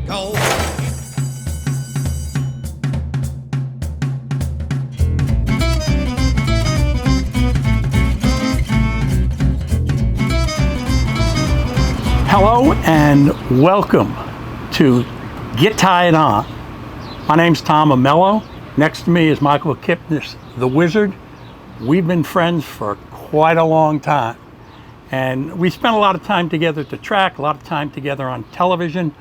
go. Hello and welcome to Get Tied On. My name's Tom Amello. Next to me is Michael Kipnis, the Wizard. We've been friends for quite a long time. And we spent a lot of time together at the track, a lot of time together on television.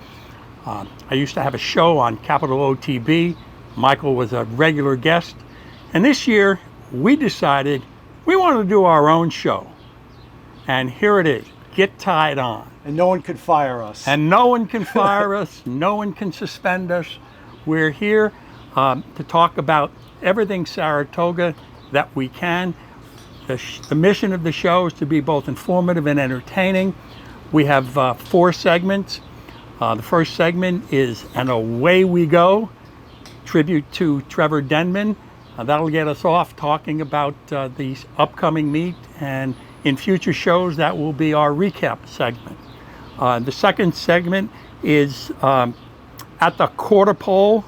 I used to have a show on Capital OTB. Michael was a regular guest. And this year, we decided we wanted to do our own show. And here it is, Get Tied On. And no one could fire us. And no one can fire us, no one can suspend us. We're here to talk about everything Saratoga that we can. The mission of the show is to be both informative and entertaining. We have 4 segments. The first segment is An Away We Go, tribute to Trevor Denman. That'll get us off talking about the upcoming meet, and in future shows that will be our recap segment. The second segment is at the quarter pole,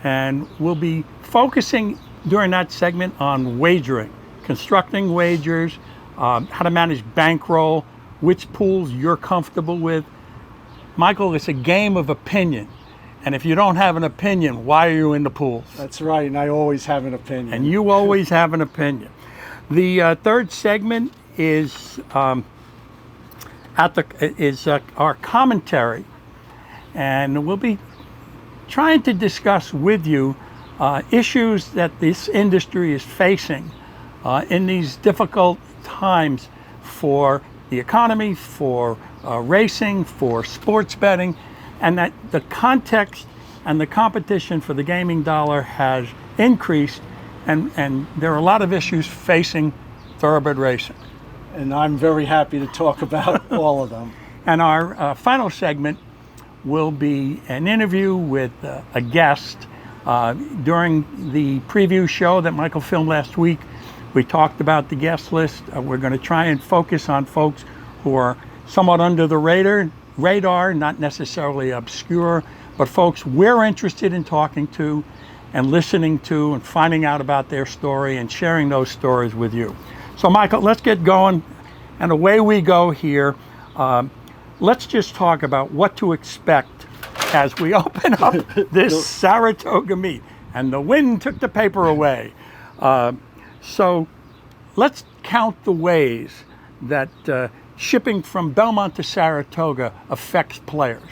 and we'll be focusing during that segment on wagering, constructing wagers, how to manage bankroll, which pools you're comfortable with. Michael, it's a game of opinion. And if you don't have an opinion, why are you in the pools? That's right, and I always have an opinion. And you always have an opinion. The third segment is our commentary, and we'll be trying to discuss with you issues that this industry is facing in these difficult times for the economy, for racing, for sports betting, and that the context and the competition for the gaming dollar has increased, and there are a lot of issues facing thoroughbred racing. And I'm very happy to talk about all of them. And our final segment will be an interview with a guest. During the preview show that Michael filmed last week, we talked about the guest list. We're going to try and focus on folks who are somewhat under the radar, not necessarily obscure, but folks we're interested in talking to and listening to and finding out about their story and sharing those stories with you. So Michael, let's get going, and away we go here. Let's just talk about what to expect as we open up this Saratoga meet. And the wind took the paper away. So let's count the ways that shipping from Belmont to Saratoga affects players.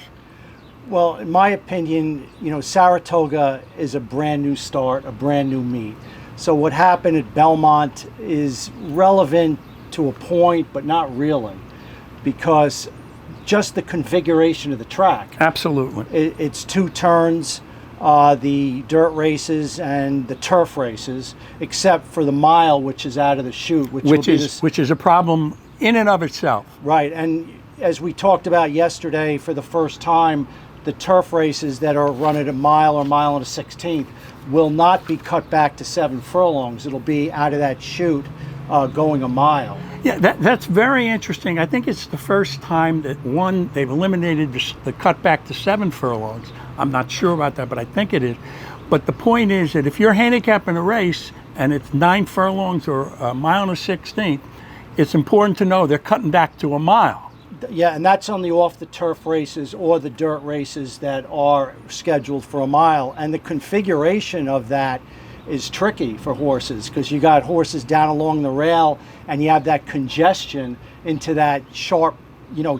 Well, in my opinion, Saratoga is a brand new start, a brand new meet. So what happened at Belmont is relevant to a point, but not really, because just the configuration of the track. Absolutely. It's 2 turns, the dirt races and the turf races, except for the mile, which is out of the chute. Which is a problem in and of itself. Right, and as we talked about yesterday, for the first time, the turf races that are run at a mile or mile and a 16th will not be cut back to 7 furlongs. It'll be out of that chute going a mile. Yeah, that's very interesting. I think it's the first time that they've eliminated the cut back to 7 furlongs. I'm not sure about that, but I think it is. But the point is that if you're handicapping a race and it's 9 furlongs or a mile and a 16th, it's important to know they're cutting back to a mile. Yeah, and that's on the off the turf races or the dirt races that are scheduled for a mile. And the configuration of that is tricky for horses, because you got horses down along the rail and you have that congestion into that sharp,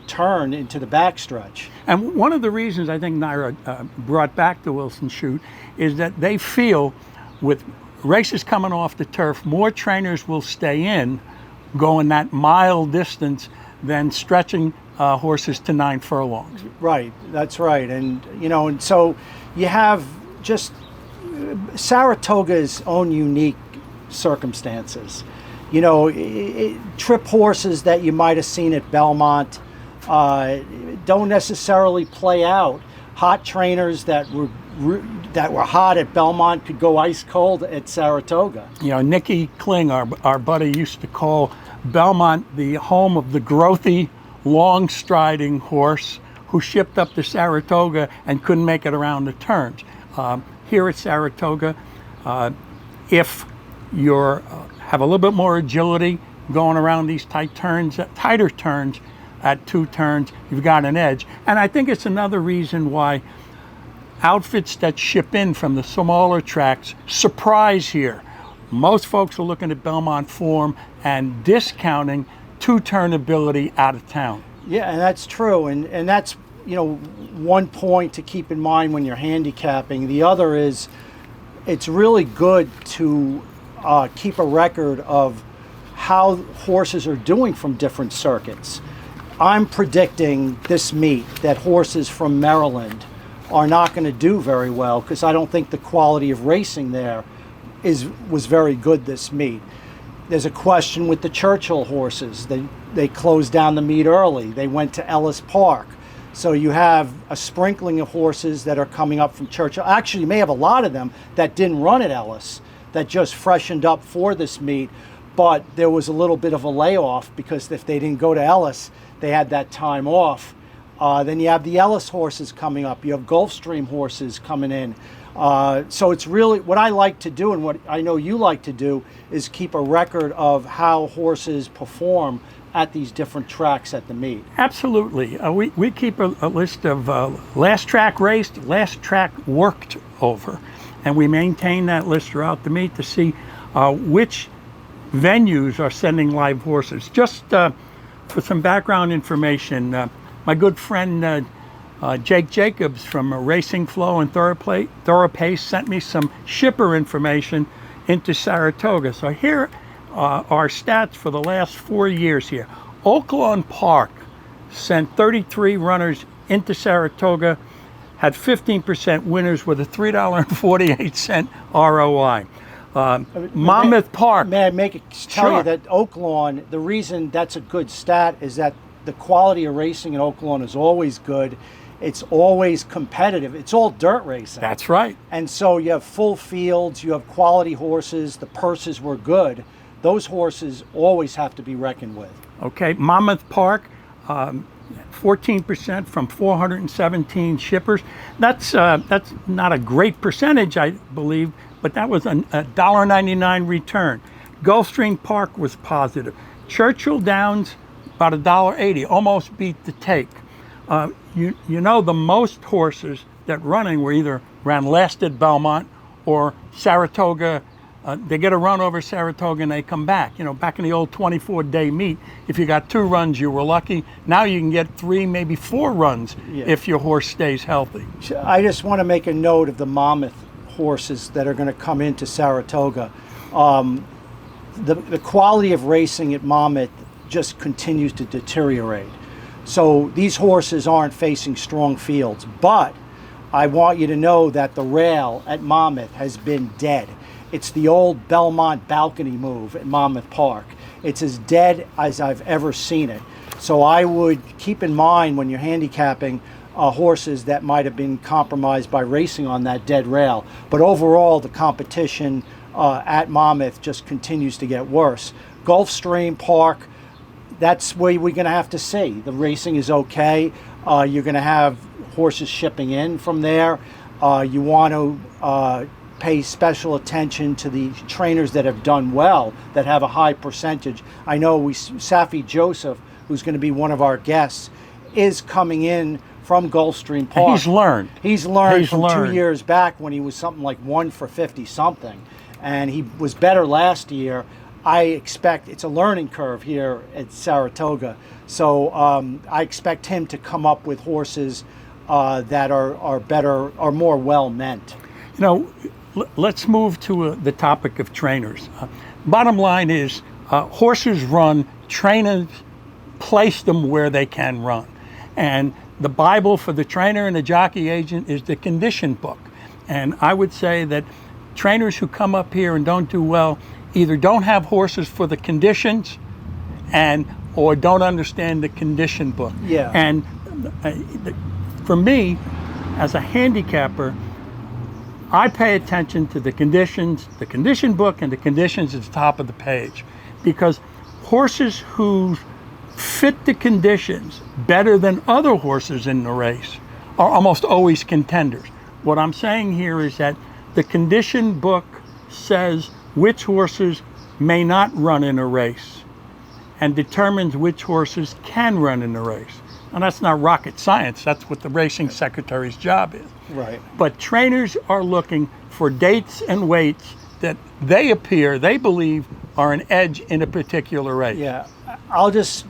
turn into the backstretch. And one of the reasons I think Naira brought back the Wilson chute is that they feel with races coming off the turf, more trainers will stay in going that mile distance than stretching horses to 9 furlongs. Right, that's right. And, and so you have just Saratoga's own unique circumstances. Trip horses that you might have seen at Belmont don't necessarily play out. Hot trainers that were hot at Belmont could go ice cold at Saratoga. Nicky Kling, our buddy, used to call Belmont the home of the growthy, long-striding horse who shipped up to Saratoga and couldn't make it around the turns. Here at Saratoga, if you're have a little bit more agility going around these tighter turns at 2 turns, you've got an edge. And I think it's another reason why outfits that ship in from the smaller tracks surprise here. Most folks are looking at Belmont form and discounting 2-turn ability out of town. Yeah, and that's true. And that's, you know, one point to keep in mind when you're handicapping. The other is it's really good to keep a record of how horses are doing from different circuits. I'm predicting this meet that horses from Maryland are not going to do very well because I don't think the quality of racing there was very good this meet. There's a question with the Churchill horses. They closed down the meet early. They went to Ellis Park. So you have a sprinkling of horses that are coming up from Churchill. Actually, you may have a lot of them that didn't run at Ellis that just freshened up for this meet, but there was a little bit of a layoff because if they didn't go to Ellis, they had that time off. Then you have the Ellis horses coming up. You have Gulfstream horses coming in. So it's really, what I like to do and what I know you like to do is keep a record of how horses perform at these different tracks at the meet. Absolutely. We keep a list of last track raced, last track worked over. And we maintain that list throughout the meet to see which venues are sending live horses. Just for some background information, my good friend Jake Jacobs from Racing Flow and Thoropace sent me some shipper information into Saratoga. So here are stats for the last 4 years here. Oaklawn Park sent 33 runners into Saratoga, had 15% winners with a $3.48 ROI. Monmouth Park. May I tell Sure. you that Oaklawn, the reason that's a good stat is that the quality of racing in Oaklawn is always good. It's always competitive. It's all dirt racing. That's right. And so you have full fields, you have quality horses, the purses were good. Those horses always have to be reckoned with. Okay, Monmouth Park, 14% from 417 shippers. That's not a great percentage, I believe, but that was a $1.99 return. Gulfstream Park was positive. Churchill Downs, about $1.80, almost beat the take. You know, the most horses that running were either ran last at Belmont or Saratoga. They get a run over Saratoga and they come back. You know, back in the old 24-day meet, if you got 2 runs, you were lucky. Now you can get 3, maybe 4 runs if your horse stays healthy. I just want to make a note of the Monmouth horses that are going to come into Saratoga. The quality of racing at Monmouth just continues to deteriorate. So these horses aren't facing strong fields, but I want you to know that the rail at Monmouth has been dead. It's the old Belmont balcony move at Monmouth Park. It's as dead as I've ever seen it. So I would keep in mind when you're handicapping horses that might have been compromised by racing on that dead rail. But overall, the competition at Monmouth just continues to get worse. Gulfstream Park, that's where we're going to have to see. The racing is okay. You're going to have horses shipping in from there. You want to pay special attention to the trainers that have done well, that have a high percentage. I know Safi Joseph, who's going to be one of our guests, is coming in from Gulfstream Park. And he's learned. From 2 years back when he was something like 1 for 50 something, and he was better last year. I expect it's a learning curve here at Saratoga, so I expect him to come up with horses that are better, are more well meant. You know, let's move to the topic of trainers. Bottom line is, horses run, trainers place them where they can run. And the Bible for the trainer and the jockey agent is the condition book. And I would say that trainers who come up here and don't do well either don't have horses for the conditions or don't understand the condition book. Yeah. And for me, as a handicapper, I pay attention to the conditions, the condition book, and the conditions at the top of the page, because horses whose fit the conditions better than other horses in the race are almost always contenders. What I'm saying here is that the condition book says which horses may not run in a race and determines which horses can run in the race. And that's not rocket science. That's what the racing secretary's job is. Right. But trainers are looking for dates and weights that they believe are an edge in a particular race. Yeah. I'll just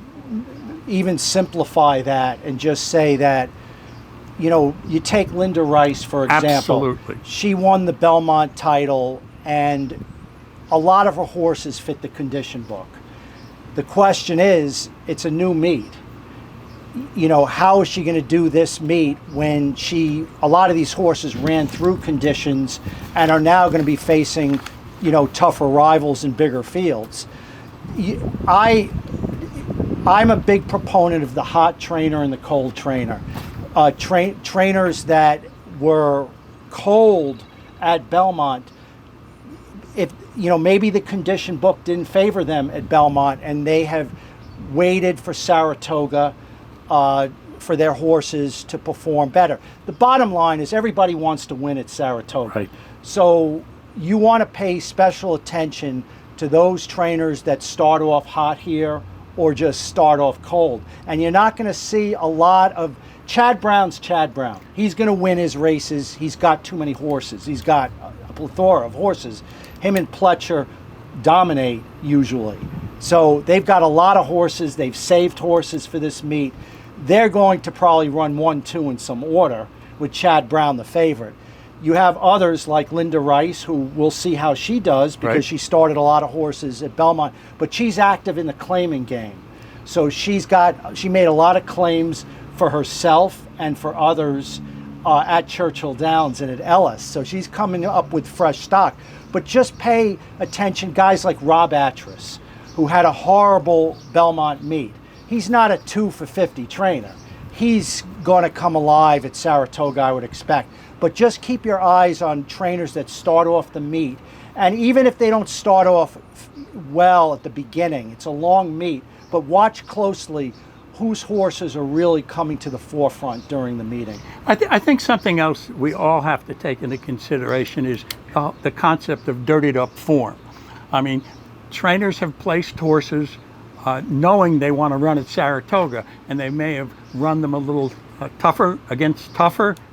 even simplify that and just say that, you know, you take Linda Rice, for example. Absolutely. She won the Belmont title, and a lot of her horses fit the condition book. The question is, it's a new meet. You know, how is she going to do this meet when a lot of these horses ran through conditions and are now going to be facing, you know, tougher rivals in bigger fields? I'm a big proponent of the hot trainer and the cold trainer. Trainers that were cold at Belmont, if you know, maybe the condition book didn't favor them at Belmont, and they have waited for Saratoga for their horses to perform better. The bottom line is everybody wants to win at Saratoga. Right. So you want to pay special attention to those trainers that start off hot here or just start off cold. And you're not going to see a lot of Chad Brown's Chad Brown. He's going to win his races. He's got too many horses. He's got a plethora of horses. Him and Pletcher dominate usually. So they've got a lot of horses. They've saved horses for this meet. They're going to probably run 1, 2 in some order with Chad Brown the favorite. You have others like Linda Rice, who we'll see how she does because Right. she started a lot of horses at Belmont, but she's active in the claiming game. So she made a lot of claims for herself and for others at Churchill Downs and at Ellis. So she's coming up with fresh stock. But just pay attention, guys like Rob Atras, who had a horrible Belmont meet. He's not a 2 for 50 trainer. He's going to come alive at Saratoga, I would expect. But just keep your eyes on trainers that start off the meet. And even if they don't start off well at the beginning, it's a long meet, but watch closely whose horses are really coming to the forefront during the meeting. I think something else we all have to take into consideration is the concept of dirtied up form. I mean, trainers have placed horses knowing they want to run at Saratoga, and they may have run them a little tougher,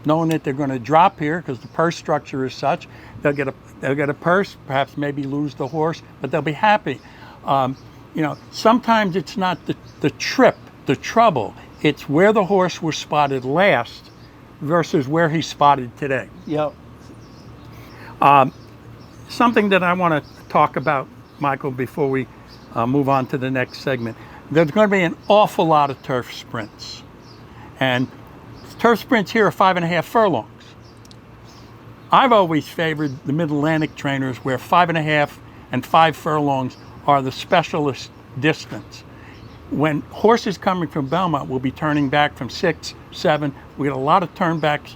knowing that they're going to drop here because the purse structure is such. They'll get a purse, perhaps maybe lose the horse, but they'll be happy. You know, sometimes it's not the trip, the trouble. It's where the horse was spotted last versus where he's spotted today. Yep. Something that I want to talk about, Michael, before we move on to the next segment. There's going to be an awful lot of turf sprints. And turf sprints here are 5.5 furlongs. I've always favored the Mid-Atlantic trainers where 5.5 and 5 furlongs are the specialist distance. When horses coming from Belmont will be turning back from 6, 7, we get a lot of turnbacks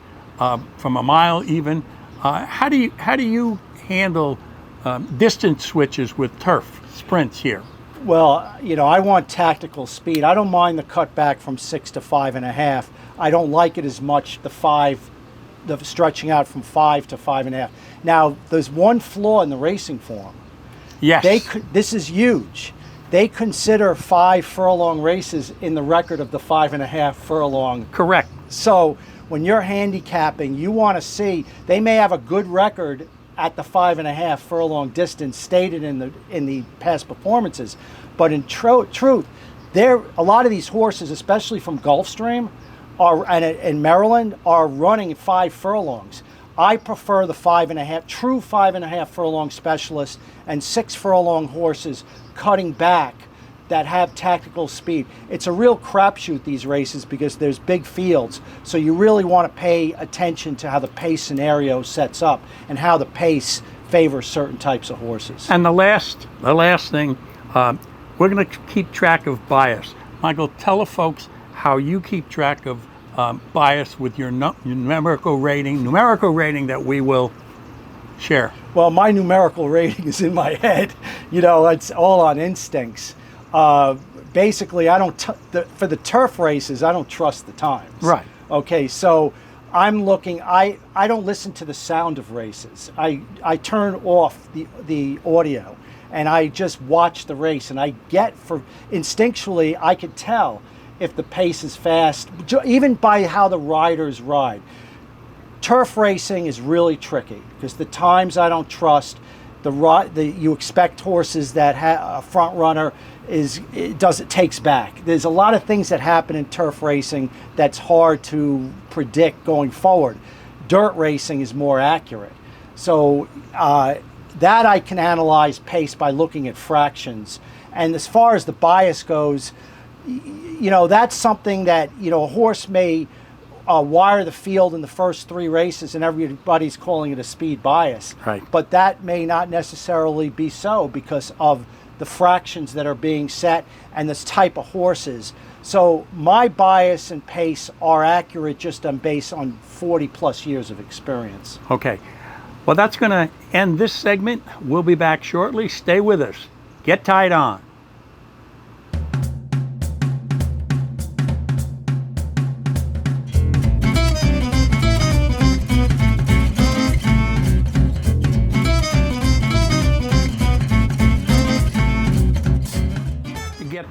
from a mile even. How do you handle distance switches with turf sprints here? Well, you know, I want tactical speed. I don't mind the cutback from 6 to 5.5. I don't like it as much, the stretching out from 5 to 5.5. Now, there's one flaw in the racing form. Yes. This is huge. They consider 5 furlong races in the record of the 5.5 furlong. Correct. So when you're handicapping, you want to see, they may have a good record at the 5.5 furlong distance stated in the past performances, but in truth, a lot of these horses, especially from Gulfstream and Maryland, are running 5 furlongs. I prefer the 5.5, true 5.5 furlong specialists and 6 furlong horses cutting back that have tactical speed. It's a real crapshoot, these races, because there's big fields. So you really want to pay attention to how the pace scenario sets up and how the pace favors certain types of horses. And the last thing, we're going to keep track of bias. Michael, tell the folks how you keep track of bias with your numerical rating that we will share. Well, my numerical rating is in my head. You know, it's all on instincts. basically, I don't for the turf races, I don't trust the times. Right. Okay, so I'm looking. I don't listen to the sound of races. I turn off the audio, and I just watch the race. And I get instinctually, I could tell if the pace is fast, even by how the riders ride. Turf racing is really tricky because the times I don't trust. You expect horses that a front runner takes back. There's a lot of things that happen in turf racing that's hard to predict going forward. Dirt racing is more accurate. So that I can analyze pace by looking at fractions. And as far as the bias goes, that's something that, a horse may wire the field in the first 3 races and everybody's calling it a speed bias. Right. But that may not necessarily be so because of the fractions that are being set and this type of horses. So my bias and pace are accurate just based on 40 plus years of experience. Okay. Well, that's going to end this segment. We'll be back shortly. Stay with us. Get tied on.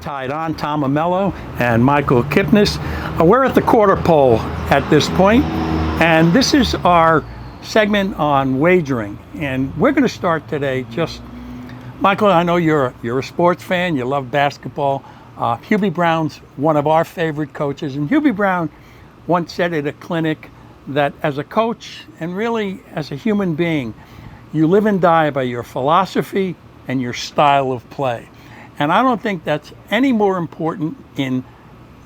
Tied on, Tom Amello and Michael Kipnis. We're at the quarter pole at this point, and this is our segment on wagering. And we're going to start today. Michael, I know you're a sports fan. You love basketball. Hubie Brown's one of our favorite coaches, and Hubie Brown once said at a clinic that as a coach and really as a human being, you live and die by your philosophy and your style of play. And I don't think that's any more important than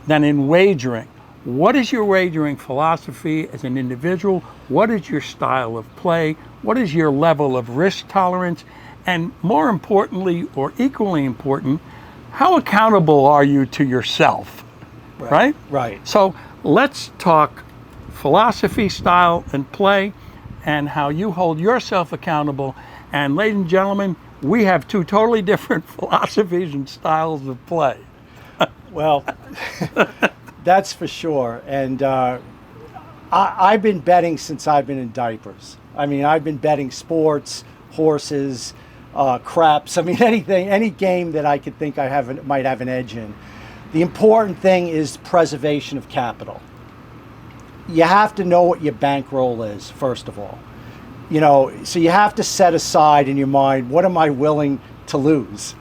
in wagering. What is your wagering philosophy as an individual? What is your style of play? What is your level of risk tolerance? And more importantly, or equally important, how accountable are you to yourself? Right? Right. So let's talk philosophy, style, and play, and how you hold yourself accountable. And ladies and gentlemen, we have 2 totally different philosophies and styles of play. Well, that's for sure. And I've been betting since I've been in diapers. I mean, I've been betting sports, horses, craps. I mean, anything, any game that I could think might have an edge in. The important thing is preservation of capital. You have to know what your bankroll is, first of all. So you have to set aside in your mind, what am I willing to lose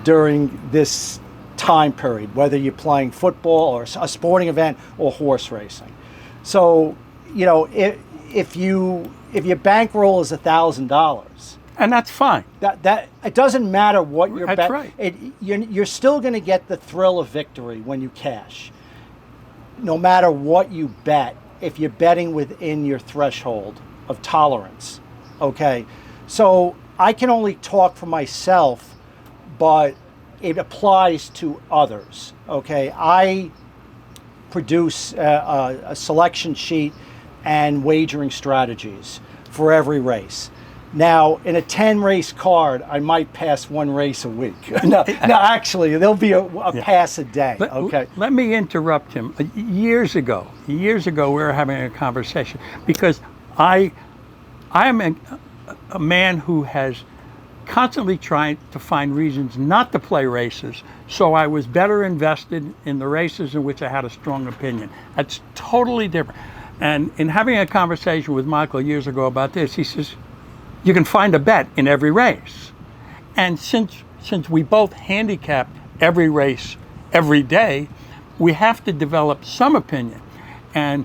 during this time period, whether you're playing football or a sporting event or horse racing. So, if your bankroll is $1,000, and that's fine. That it doesn't matter what you're That's right. You're still going to get the thrill of victory when you cash, no matter what you bet. If you're betting within your threshold of tolerance. Okay, so I can only talk for myself, but it applies to others. Okay, I produce a selection sheet and wagering strategies for every race. Now, in a 10-race card, I might pass 1 race a week. No, actually, there'll be a pass a day. Okay. Let me interrupt him. Years ago, we were having a conversation because I am a man who has constantly trying to find reasons not to play races, so I was better invested in the races in which I had a strong opinion. That's totally different. And in having a conversation with Michael years ago about this, he says, you can find a bet in every race. And since we both handicap every race every day, we have to develop some opinion. And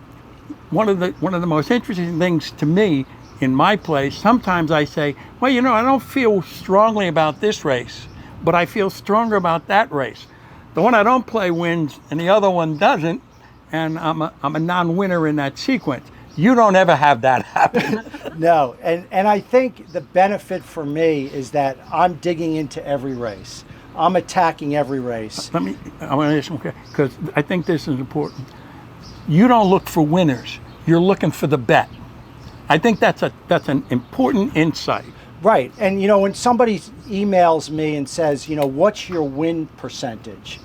one of the most interesting things to me in my play, sometimes I say, well, I don't feel strongly about this race, but I feel stronger about that race. The one I don't play wins and the other one doesn't, and I'm a non-winner in that sequence. You don't ever have that happen. No, and I think the benefit for me is that I'm digging into every race. I'm attacking every race. I want to ask you, because I think this is important. You don't look for winners. You're looking for the bet. I think that's an important insight. Right, and when somebody emails me and says, what's your win percentage?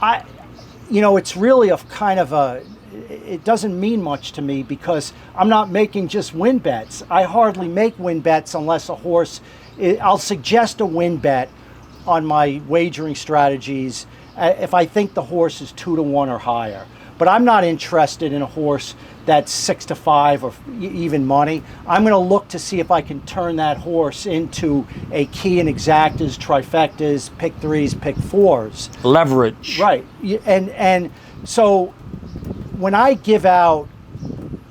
It's really a kind of a, it doesn't mean much to me because I'm not making just win bets. I hardly make win bets unless a horse, I'll suggest a win bet on my wagering strategies if I think the horse is 2-1 or higher. But I'm not interested in a horse that's 6-5 or even money. I'm going to look to see if I can turn that horse into a key and exactas, trifectas, pick threes, pick fours. Leverage. Right. And so when I give out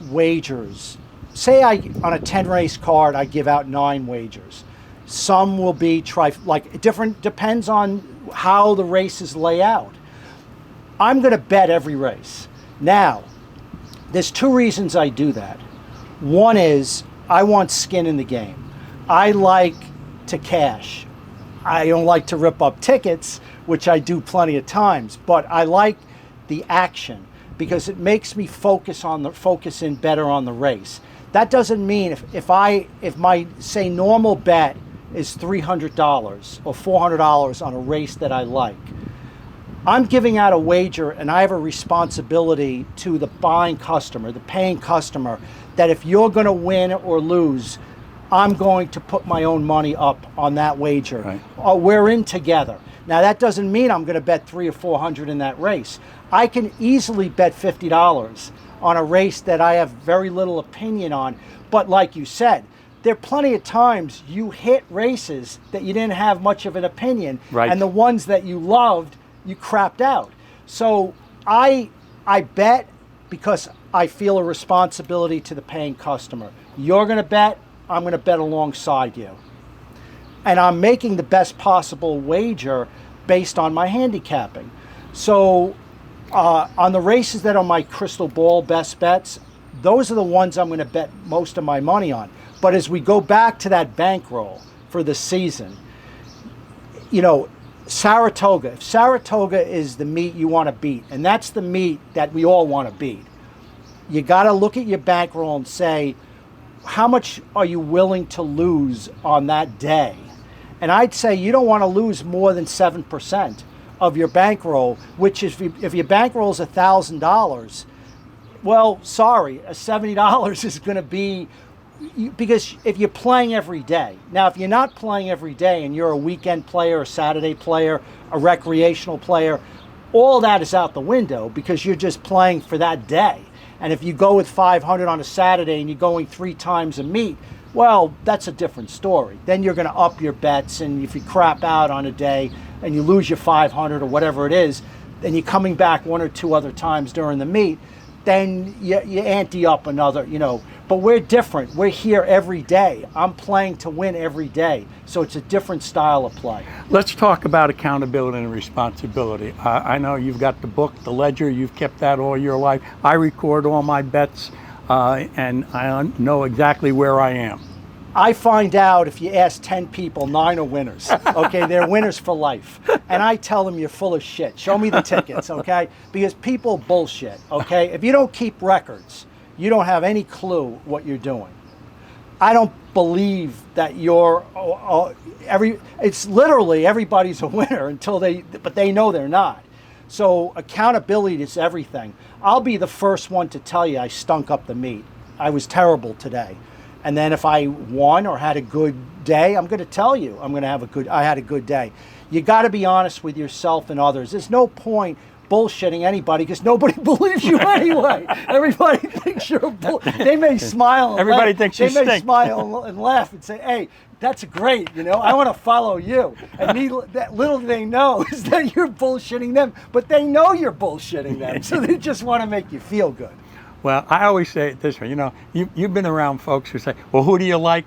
wagers, say on a 10 race card, I give out 9 wagers. Some will be different, depends on how the races lay out. I'm going to bet every race. Now, there's 2 reasons I do that. One is I want skin in the game. I like to cash. I don't like to rip up tickets, which I do plenty of times, but I like the action because it makes me focus in better on the race. That doesn't mean if my say normal bet is $300 or $400 on a race that I like, I'm giving out a wager and I have a responsibility to the buying customer, the paying customer, that if you're going to win or lose, I'm going to put my own money up on that wager. Right. We're in together. Now that doesn't mean I'm going to bet $300 or $400 in that race. I can easily bet $50 on a race that I have very little opinion on. But like you said, there are plenty of times you hit races that you didn't have much of an opinion, right, and the ones that you loved, you crapped out. So I bet because I feel a responsibility to the paying customer. You're going to bet, I'm going to bet alongside you. And I'm making the best possible wager based on my handicapping. So on the races that are my crystal ball best bets, those are the ones I'm going to bet most of my money on. But as we go back to that bankroll for the season, Saratoga. If Saratoga is the meet you want to beat, and that's the meet that we all want to beat, you got to look at your bankroll and say, how much are you willing to lose on that day? And I'd say you don't want to lose more than 7% of your bankroll, which is if your bankroll is $1,000, well, sorry, $70 is going to be, because if you're playing every day. Now, if you're not playing every day and you're a weekend player, a Saturday player, a recreational player, all that is out the window because you're just playing for that day. And if you go with 500 on a Saturday and you're going 3 times a meet, well, that's a different story. Then you're going to up your bets, and if you crap out on a day and you lose your 500 or whatever it is, then you're coming back 1 or 2 other times during the meet, then you ante up another, But we're different. We're here every day. I'm playing to win every day. So it's a different style of play. Let's talk about accountability and responsibility. I know you've got the book, the ledger. You've kept that all your life. I record all my bets, and I know exactly where I am. I find out if you ask 10 people, 9 are winners. Okay, they're winners for life. And I tell them you're full of shit. Show me the tickets, okay? Because people bullshit, okay? If you don't keep records, you don't have any clue what you're doing. I don't believe that it's literally everybody's a winner but they know they're not. So accountability is everything. I'll be the first one to tell you I stunk up the meet. I was terrible today. And then if I won or had a good day, I'm going to tell you I had a good day. You got to be honest with yourself and others. There's no point bullshitting anybody because nobody believes you anyway. Everybody thinks you're a bull. They may smile. And everybody laugh. Thinks you stink. They may stink. smile and laugh and say, "Hey, that's great. I want to follow you." And that little they know is that you're bullshitting them, but they know you're bullshitting them, so they just want to make you feel good. Well, I always say it this way. You've been around folks who say, "Well, who do you like?"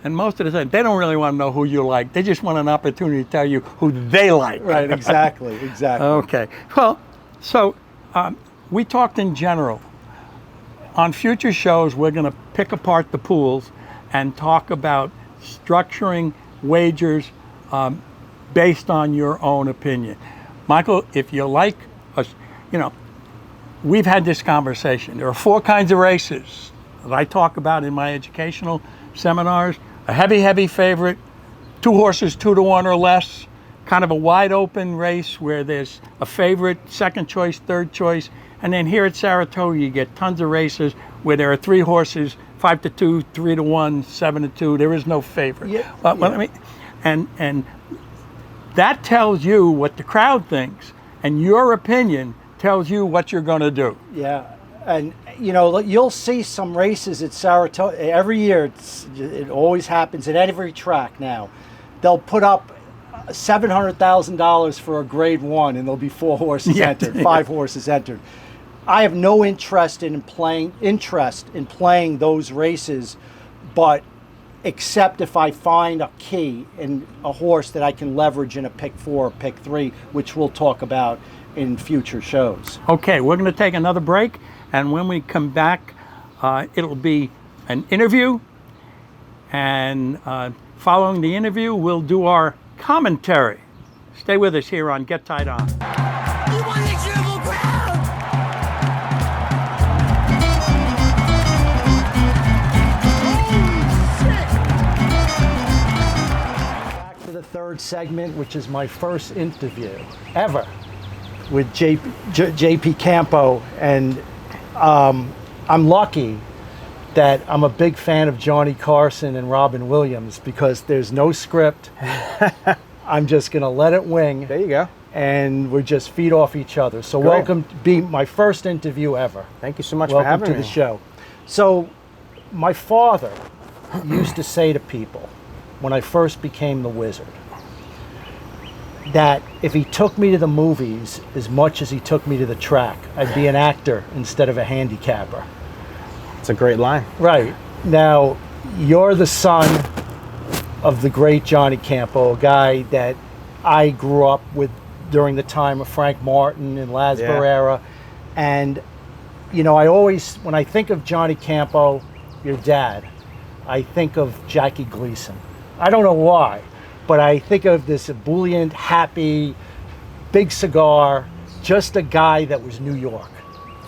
And most of the time, they don't really want to know who you like. They just want an opportunity to tell you who they like. Right, exactly. Okay. Well, so we talked in general. On future shows, we're going to pick apart the pools and talk about structuring wagers based on your own opinion. Michael, if you like us, we've had this conversation. There are 4 kinds of races that I talk about in my educational seminars. A heavy favorite, 2 horses, 2-1 or less, kind of a wide open race where there's a favorite, second choice, third choice. And then here at Saratoga, you get tons of races where there are 3 horses, 5-2, 3-1, 7-2. There is no favorite. Yeah, Well, I mean, and that tells you what the crowd thinks, and your opinion tells you what you're going to do. Yeah, and you know, you'll see some races at Saratoga every year. It always happens at every track now. They'll put up $700,000 for a grade 1, and there'll be 4 horses entered, 5 horses entered. I have no interest in playing those races, but except if I find a key in a horse that I can leverage in a pick 4 or pick 3, which we'll talk about in future shows. Okay, we're going to take another break, and when we come back, it'll be an interview, and following the interview, we'll do our commentary. Stay with us here on Get Tied On. You want a dribble crowd? Back to the third segment, which is my first interview ever with JP Campo, and I'm lucky that I'm a big fan of Johnny Carson and Robin Williams because there's no script. I'm just going to let it wing. There you go. And we're just feed off each other. So Great. welcome to be my first interview ever. Thank you so much Welcome for having to me. the show. So my father used to say to people when I first became the Wizard that if he took me to the movies as much as he took me to the track, I'd be an actor instead of a handicapper. It's a great line. Right. Now, you're the son of the great Johnny Campo, a guy that I grew up with during the time of Frank Martin and Laz Yeah. Barrera. And, you know, I always, when I think of Johnny Campo, your dad, I think of Jackie Gleason. I don't know why, but I think of this ebullient, happy, big cigar, just a guy that was New York,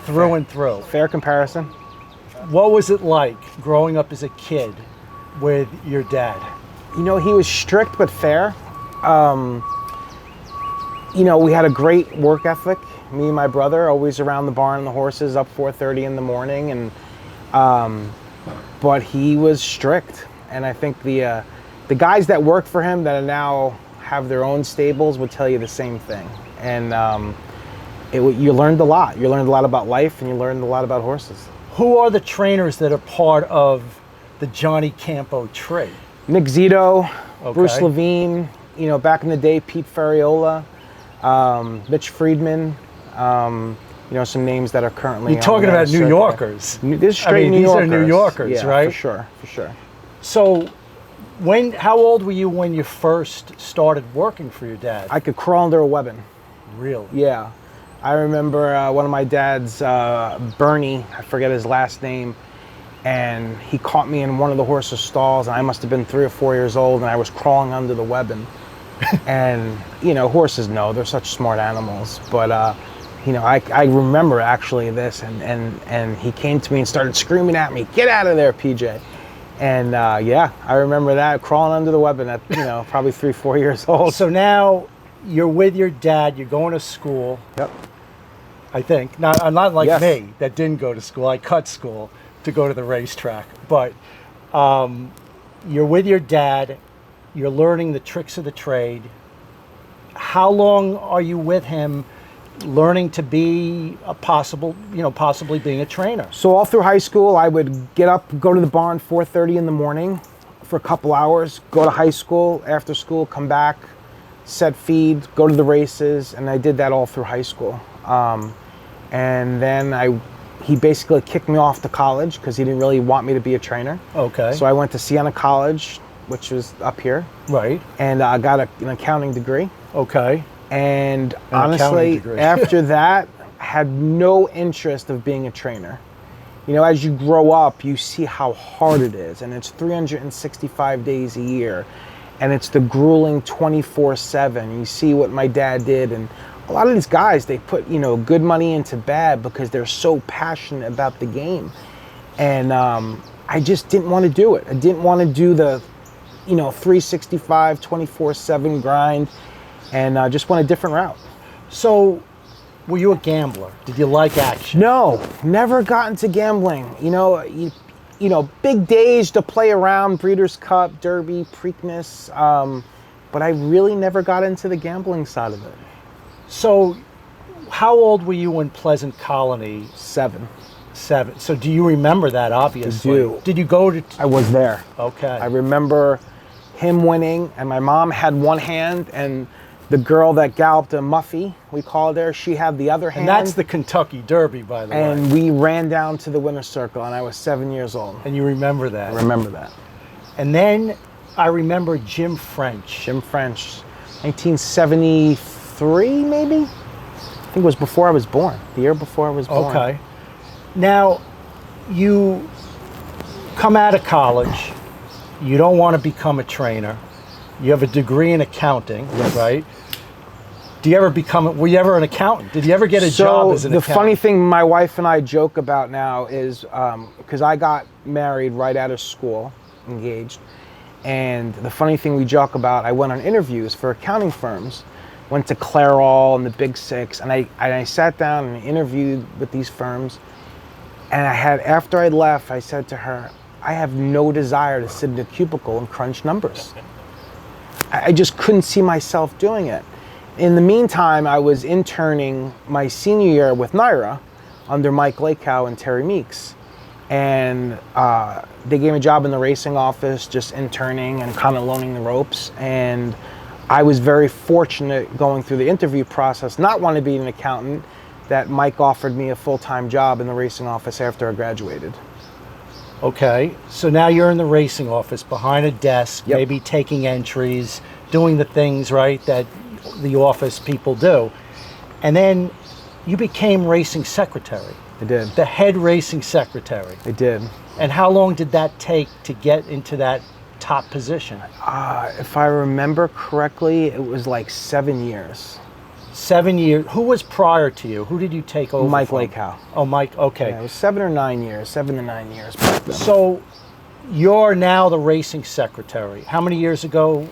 through and through. Fair comparison. What was it like growing up as a kid with your dad? You know, he was strict but fair. You know, we had a great work ethic. Me and my brother, always around the barn and the horses, up 4:30 in the morning, and but he was strict. And I think the guys that worked for him that now have their own stables would tell you the same thing. And you learned a lot. You learned a lot about life, and you learned a lot about horses. Who are the trainers that are part of the Johnny Campo tree? Nick Zito, Okay. Bruce Levine, you know, back in the day, Pete Ferriola, Mitch Friedman, you know, some names that are currently. You're talking on the about New circuit. Yorkers. This is straight New these Yorkers. are New Yorkers, Yeah, right? For sure, for sure. So, how old were you when you first started working for your dad? I could crawl under a weapon. Really? Yeah. I remember one of my dad's, Bernie, I forget his last name, and he caught me in one of the horse's stalls, and I must have been 3 or 4 years old, and I was crawling under the webbing. And, you know, horses know, they're such smart animals. But, you know, I remember actually this, and he came to me and started screaming at me, "Get out of there, PJ." And, yeah, I remember that, crawling under the webbing at, you know, probably 3, 4 years old. So now you're with your dad, you're going to school. Yep. I think. Not like Yes. me that didn't go to school. I cut school to go to the racetrack. But you're with your dad. You're learning the tricks of the trade. How long are you with him learning to be possibly being a trainer? So all through high school, I would get up, go to the barn 4:30 in the morning for a couple hours, go to high school, after school, come back, set feed, go to the races, and I did that all through high school. And then he basically kicked me off to college because he didn't really want me to be a trainer. Okay. So I went to Siena College, which was up here, Right. and I got an accounting degree. Okay. And An accounting honestly, degree. after that, I had no interest of being a trainer. You know, as you grow up, you see how hard it is, and it's 365 days a year, and it's the grueling 24/7. You see what my dad did, and a lot of these guys, they put, you know, good money into bad because they're so passionate about the game. And I just didn't want to do it. I didn't want to do the, you know, 365, 24/7 grind. and just went a different route. So, were you a gambler? Did you like action? No, never got into gambling. You know, big days to play around, Breeders' Cup, Derby, Preakness, but I really never got into the gambling side of it. So, how old were you when Pleasant Colony? 7. 7. So, do you remember that, obviously? I do. Did you go to... I was there. Okay. I remember him winning, and my mom had one hand, and the girl that galloped a Muffy, we called her, she had the other hand. And that's the Kentucky Derby, by the way. And we ran down to the winner's circle, and I was 7 years old. And you remember that? I remember that. And then I remember Jim French. Jim French, 1973, maybe? I think it was before I was born, the year before I was born. Okay. Now, you come out of college, you don't want to become a trainer, you have a degree in accounting, right? Were you ever an accountant? Did you ever get a job as an accountant? The funny thing my wife and I joke about now is, because I got married right out of school, engaged, and the funny thing we joke about, I went on interviews for accounting firms, went to Clairol and the Big Six, and I sat down and interviewed with these firms, and after I left, I said to her, I have no desire to sit in a cubicle and crunch numbers. I just couldn't see myself doing it. In the meantime, I was interning my senior year with Naira under Mike Lakehow and Terry Meeks. And they gave me a job in the racing office, just interning and kind of learning the ropes. And I was very fortunate going through the interview process, not wanting to be an accountant, that Mike offered me a full-time job in the racing office after I graduated. Okay, so now you're in the racing office, behind a desk, Yep. maybe taking entries, doing the things, right, that the office people do. And then you became racing secretary. I did. The head racing secretary. I did. And how long did that take to get into that top position? If I remember correctly, it was like 7 years. 7 years. Who was prior to you? Who did you take over Mike from? Lakehow. Oh, Mike, okay. Yeah, it was 7 or 9 years, 7 to 9 years back then. So you're now the racing secretary. How many years ago?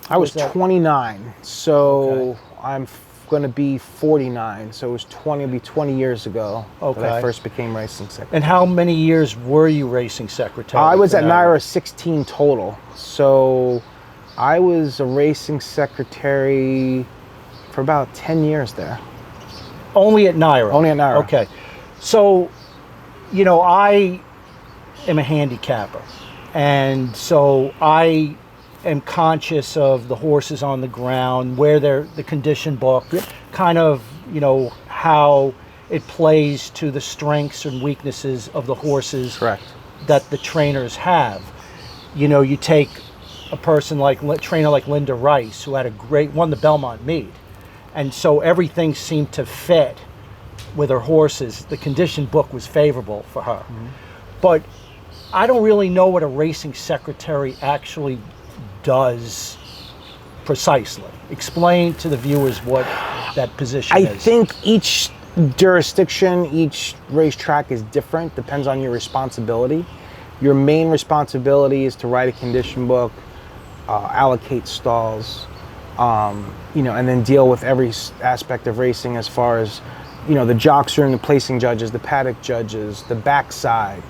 I was that? 29, so Okay. I'm going to be 49, so it was 20 years ago that Okay. I first became racing secretary. And how many years were you racing secretary? I was for at Naira 16 total, so I was a racing secretary for about 10 years there. Only at Naira? Only at Naira. Okay. So, you know, I am a handicapper, and so I am conscious of the horses on the ground, where they're the condition book, kind of, you know, how it plays to the strengths and weaknesses of the horses Correct. that the trainers have. You know, you take a person like trainer like Linda Rice, who had won the Belmont meet, and so everything seemed to fit with her horses. The condition book was favorable for her. Mm-hmm. But I don't really know what a racing secretary actually does precisely. Explain to the viewers what that position is. I think each jurisdiction, each racetrack is different, depends on your responsibility. Your main responsibility is to write a condition book, allocate stalls, you know, and then deal with every aspect of racing as far as, you know, the jocks room, the placing judges, the paddock judges, the backside,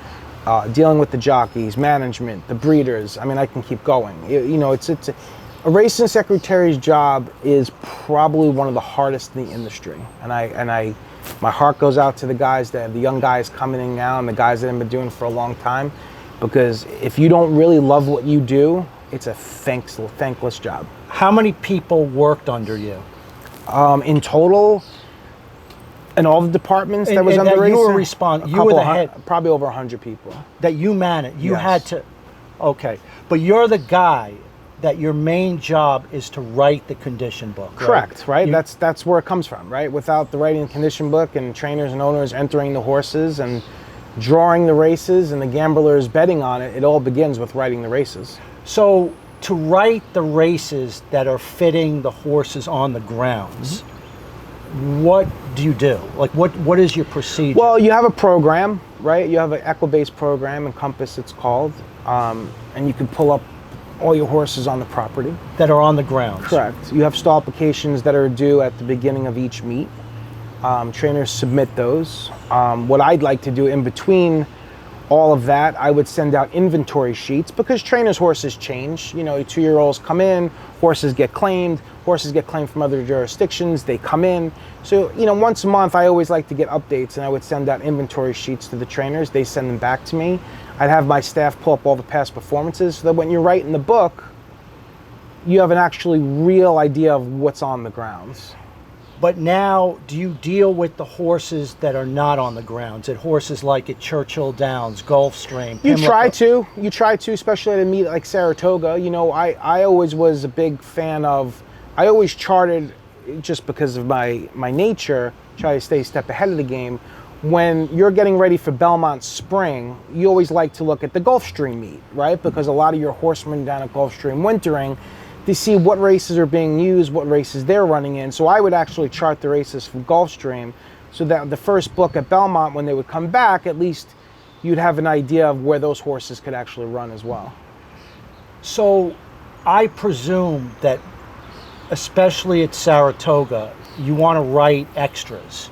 dealing with the jockeys, management, the breeders. I mean, I can keep going. You know, it's a racing secretary's job is probably one of the hardest in the industry. And my heart goes out to the young guys coming in now and the guys that have been doing it for a long time, because if you don't really love what you do, it's a thankless job. How many people worked under you? In total, in all the departments that was under racing, you were the head, probably over 100 people. that you managed. You Yes. had to, okay. But you're the guy that your main job is to write the condition book, right? Correct, right? That's where it comes from, right? Without the writing condition book and trainers and owners entering the horses and drawing the races and the gamblers betting on it, it all begins with writing the races. So to write the races that are fitting the horses on the grounds, what do you do? Like what is your procedure? Well, you have a program, right? You have an equibase program, Encompass it's called, and you can pull up all your horses on the property. That are on the grounds. Correct. You have stall applications that are due at the beginning of each meet. Trainers submit those. What I'd like to do in between all of that, I would send out inventory sheets, because trainers' horses change. You know, 2-year-olds come in, horses get claimed from other jurisdictions, they come in. So, you know, once a month, I always like to get updates, and I would send out inventory sheets to the trainers. They send them back to me. I'd have my staff pull up all the past performances, so that when you're writing the book, you have an actually real idea of what's on the grounds. But now, do you deal with the horses that are not on the grounds? At horses like at Churchill Downs, Gulfstream? You try to, especially at a meet like Saratoga. You know, I always was a big fan of, I always charted, just because of my nature, try to stay a step ahead of the game. When you're getting ready for Belmont Spring, you always like to look at the Gulfstream meet, right? Because a lot of your horsemen down at Gulfstream wintering, to see what races are being used, what races they're running in. So I would actually chart the races from Gulfstream, so that the first book at Belmont, when they would come back, at least you'd have an idea of where those horses could actually run as well. So I presume that, especially at Saratoga, you want to write extras.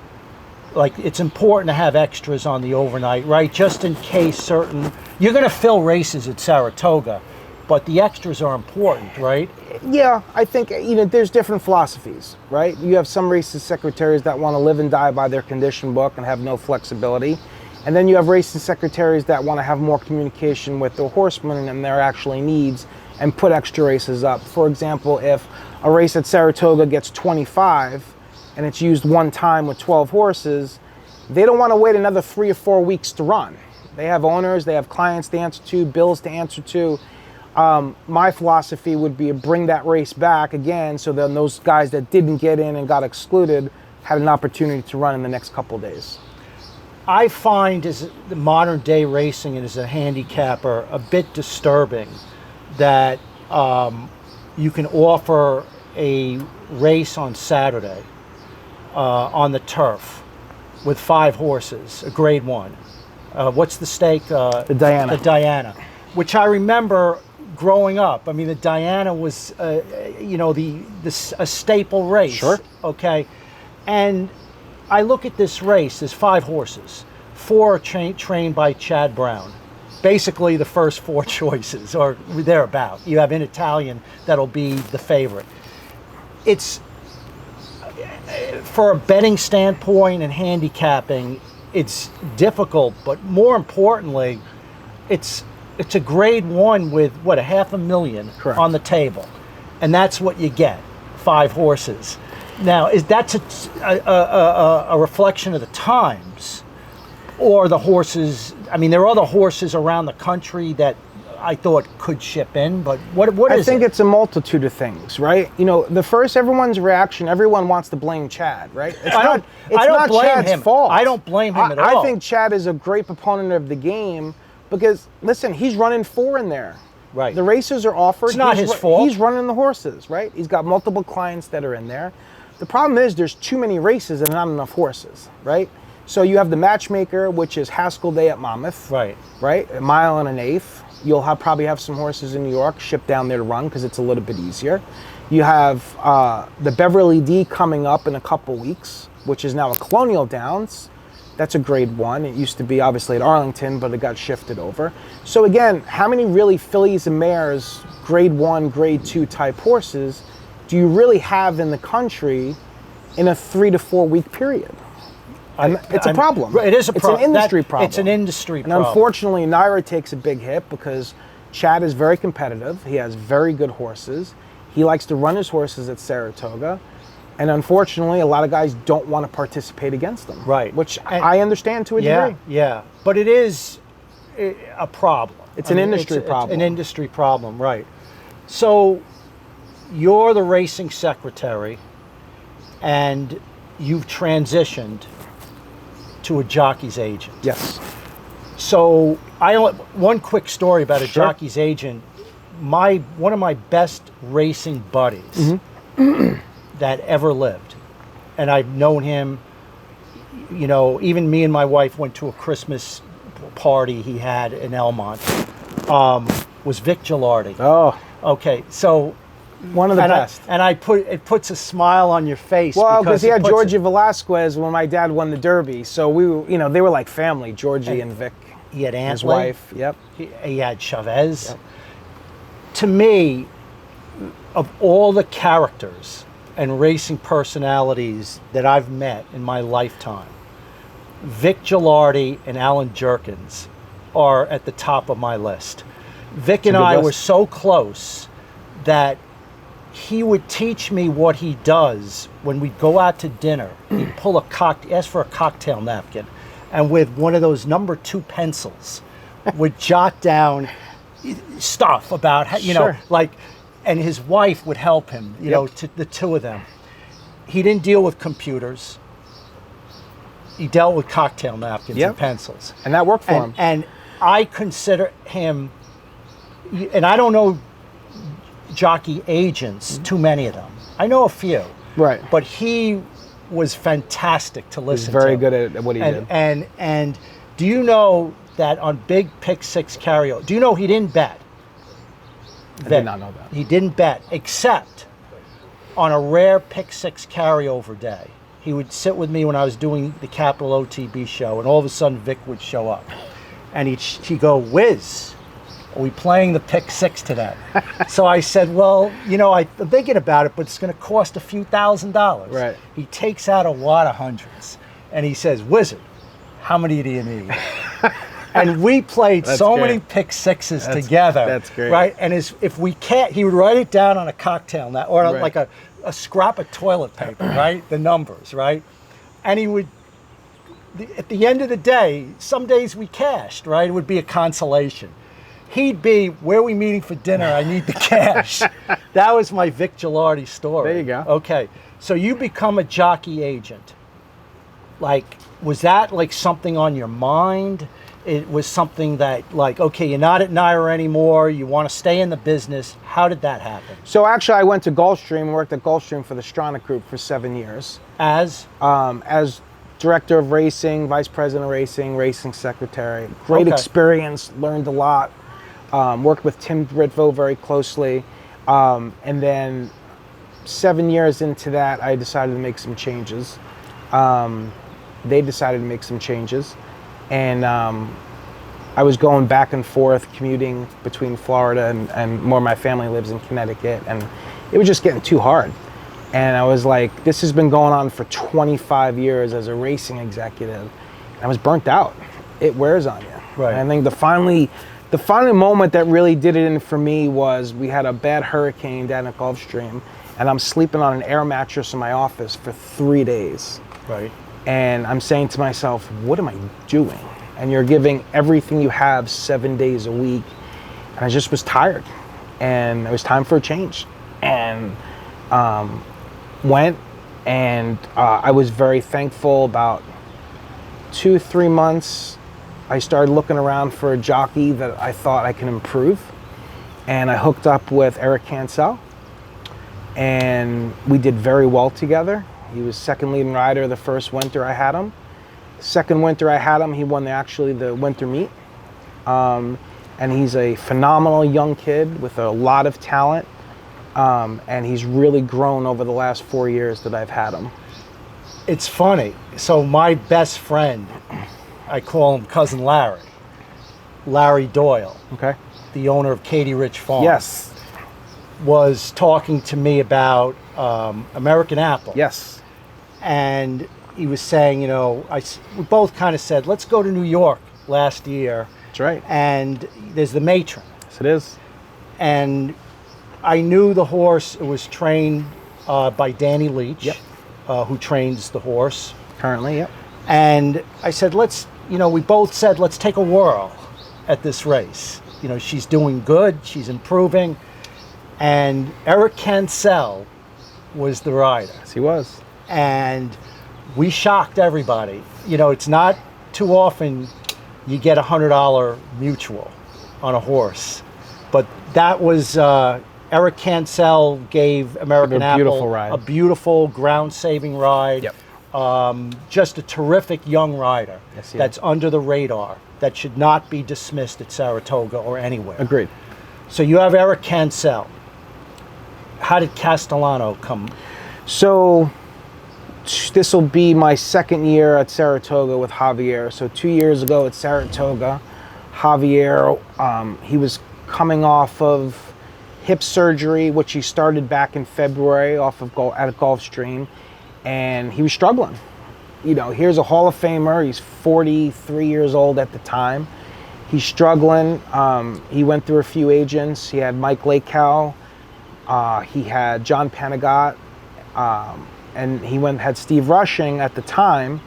Like, it's important to have extras on the overnight, right? Just in case certain, you're going to fill races at Saratoga, but the extras are important, right? Yeah, I think, you know, there's different philosophies, right? You have some racing secretaries that want to live and die by their condition book and have no flexibility. And then you have racing secretaries that want to have more communication with their horsemen and their actually needs, and put extra races up. For example, if a race at Saratoga gets 25 and it's used one time with 12 horses, they don't want to wait another 3 or 4 weeks to run. They have owners, they have clients to answer to, bills to answer to. My philosophy would be to bring that race back again, so then those guys that didn't get in and got excluded had an opportunity to run in the next couple of days. I find, as the modern day racing and as a handicapper, a bit disturbing that you can offer a race on Saturday on the turf with 5 horses, a grade 1. What's the stake? The Diana. The Diana, which I remember growing up. I mean, the Diana was, you know, a staple race. Sure. Okay. And I look at this race, there's 5 horses. 4 are trained by Chad Brown. Basically the first 4 choices, or thereabout. You have an Italian that'll be the favorite. It's, for a betting standpoint and handicapping, it's difficult, but more importantly, it's a grade 1 with, what, $500,000 Correct. on the table. And that's what you get, 5 horses. Now, is that a reflection of the times, or the horses? I mean, there are other horses around the country that I thought could ship in, but what is it? I think it's a multitude of things, right? You know, everyone's reaction, everyone wants to blame Chad, right? I don't blame Chad's him. fault. I don't blame him at all. I think Chad is a great proponent of the game, because, listen, he's running 4 in there. Right. The races are offered. It's not his fault. He's running the horses, right? He's got multiple clients that are in there. The problem is there's too many races and not enough horses, right? So you have the matchmaker, which is Haskell Day at Monmouth. Right. Right? A mile and an eighth. You'll probably have some horses in New York shipped down there to run, because it's a little bit easier. You have the Beverly D coming up in a couple weeks, which is now a Colonial Downs. That's a grade 1. It used to be obviously at Arlington, but it got shifted over. So again, how many really fillies and mares, grade 1, grade 2 type horses, do you really have in the country in a 3 to 4 week period? It's a problem. It is a problem. It's an industry problem. It's an industry and problem. Unfortunately, Naira takes a big hit, because Chad is very competitive. He has very good horses. He likes to run his horses at Saratoga. And unfortunately, a lot of guys don't want to participate against them. Right. Which I understand to a degree. Yeah. But it is a problem. It's an industry problem. It's an industry problem, right. So you're the racing secretary, and you've transitioned to a jockey's agent. Yes. So one quick story about a Sure. jockey's agent. One of my best racing buddies that ever lived, and I've known him, you know, even me and my wife went to a Christmas party he had in Elmont, was Vic Gilardi. Oh. Okay, so One of the and best. it puts a smile on your face. Well, because he it had puts Georgie it- Velasquez when my dad won the Derby, so we were, they were like family. Georgie and Vic, He had Antley. his wife. Yep. He had Chavez. To me, of all the characters and racing personalities that I've met in my lifetime, Vic Gilardi and Alan Jerkins are at the top of my list. Vic and a good I list. were so close that he would teach me what he does when we go out to dinner. He'd pull ask for a cocktail napkin, and with one of those number 2 pencils, would jot down stuff about how, Sure. and his wife would help him, the two of them. He didn't deal with computers. He dealt with cocktail napkins Yep. and pencils. And that worked for him. And I consider him, and I don't know jockey agents, too many of them. I know a few. Right. But he was fantastic to He's listen to. very good at what he did. And do you know that on big pick 6 carryover, do you know he didn't bet? I did not know that. He didn't bet, except on a rare pick 6 carryover day. He would sit with me when I was doing the Capital OTB show, and all of a sudden Vic would show up. And he'd go, Wiz, are we playing the pick 6 today? So I said, well, I'm thinking about it, but it's going to cost a few $1,000s. Right. He takes out a wad of hundreds, and he says, Wizard, how many do you need? And we played That's so great. many pick 6s together. That's great. Right? And if we can't, he would write it down on a cocktail or Right. like a scrap of toilet paper, right? The numbers, right? And he would, at the end of the day, some days we cashed, right? It would be a consolation. He'd be, where are we meeting for dinner? I need the cash. That was my Vic Gilardi story. There you go. Okay, so you become a jockey agent. Was that like something on your mind? It was something that okay, you're not at Naira anymore, you want to stay in the business. How did that happen? So actually, I went to Gulfstream, worked at Gulfstream for the Stronach Group for 7 years. As Director of racing, vice president of racing, racing secretary. Great Okay. experience, learned a lot. Worked with Tim Britvo very closely. And then 7 years into that, I decided to make some changes. They decided to make some changes. And I was going back and forth, commuting between Florida and more of my family lives in Connecticut. And it was just getting too hard. And I was like, this has been going on for 25 years as a racing executive. And I was burnt out. It wears on you. Right. And I think the final moment that really did it in for me was we had a bad hurricane down at Gulfstream, and I'm sleeping on an air mattress in my office for 3 days. right. And I'm saying to myself, what am I doing? And you're giving everything you have 7 days a week. And I just was tired. And it was time for a change. And went, and I was very thankful. About 2-3 months, I started looking around for a jockey that I thought I can improve. And I hooked up with Eric Cancel. And we did very well together. He was second leading rider the first winter I had him. Second winter I had him, he won the winter meet. And he's a phenomenal young kid with a lot of talent. And he's really grown over the last 4 years that I've had him. It's funny. So my best friend, I call him Cousin Larry Doyle, Okay? the owner of Katie Rich Farm. Yes. Was talking to me about American Apple. Yes. And he was saying, we both kind of said, let's go to New York last year. That's right. And there's the matron. Yes, it is. And I knew the horse. It was trained by Danny Leach, Yep. who trains the horse. Currently, yep. And I said, we both said, let's take a whirl at this race. She's doing good. She's improving. And Eric Cancel was the rider. Yes, he was. And we shocked everybody. It's not too often you get $100 mutual on a horse. But that was, Eric Cancel gave American A beautiful Apple ride. a beautiful ground-saving ride. Yep. Just a terrific young rider Yes, he that's under the radar, that should not be dismissed at Saratoga or anywhere. Agreed. So you have Eric Cancel. How did Castellano come? So this will be my second year at Saratoga with Javier. So 2 years ago at Saratoga, Javier, he was coming off of hip surgery, which he started back in February at Gulfstream, and he was struggling. You know, here's a Hall of Famer. He's 43 years old at the time. He's struggling. He went through a few agents. He had Mike Lakehow. He had John Panagot. And he had Steve Rushing at the time.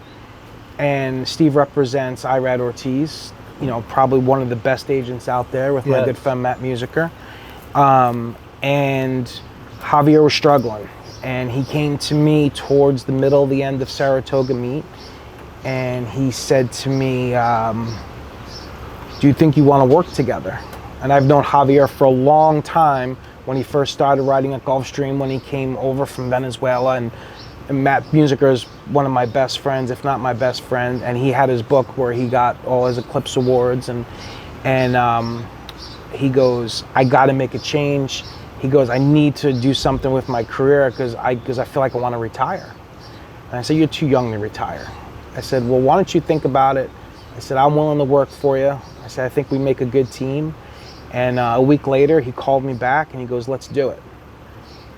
And Steve represents Irad Ortiz, you know, probably one of the best agents out there with my good friend Matt Musiker. And Javier was struggling. And he came to me towards the end of Saratoga meet. And he said to me, do you think you want to work together? And I've known Javier for a long time. When he first started riding at Gulfstream, when he came over from Venezuela, and Matt Musiker is one of my best friends, if not my best friend, and he had his book where he got all his Eclipse Awards, and he goes, I got to make a change. He goes, I need to do something with my career because I feel like I want to retire. And I said, you're too young to retire. I said, well, why don't you think about it? I said, I'm willing to work for you. I said, I think we make a good team. And a week later, he called me back and he goes, let's do it.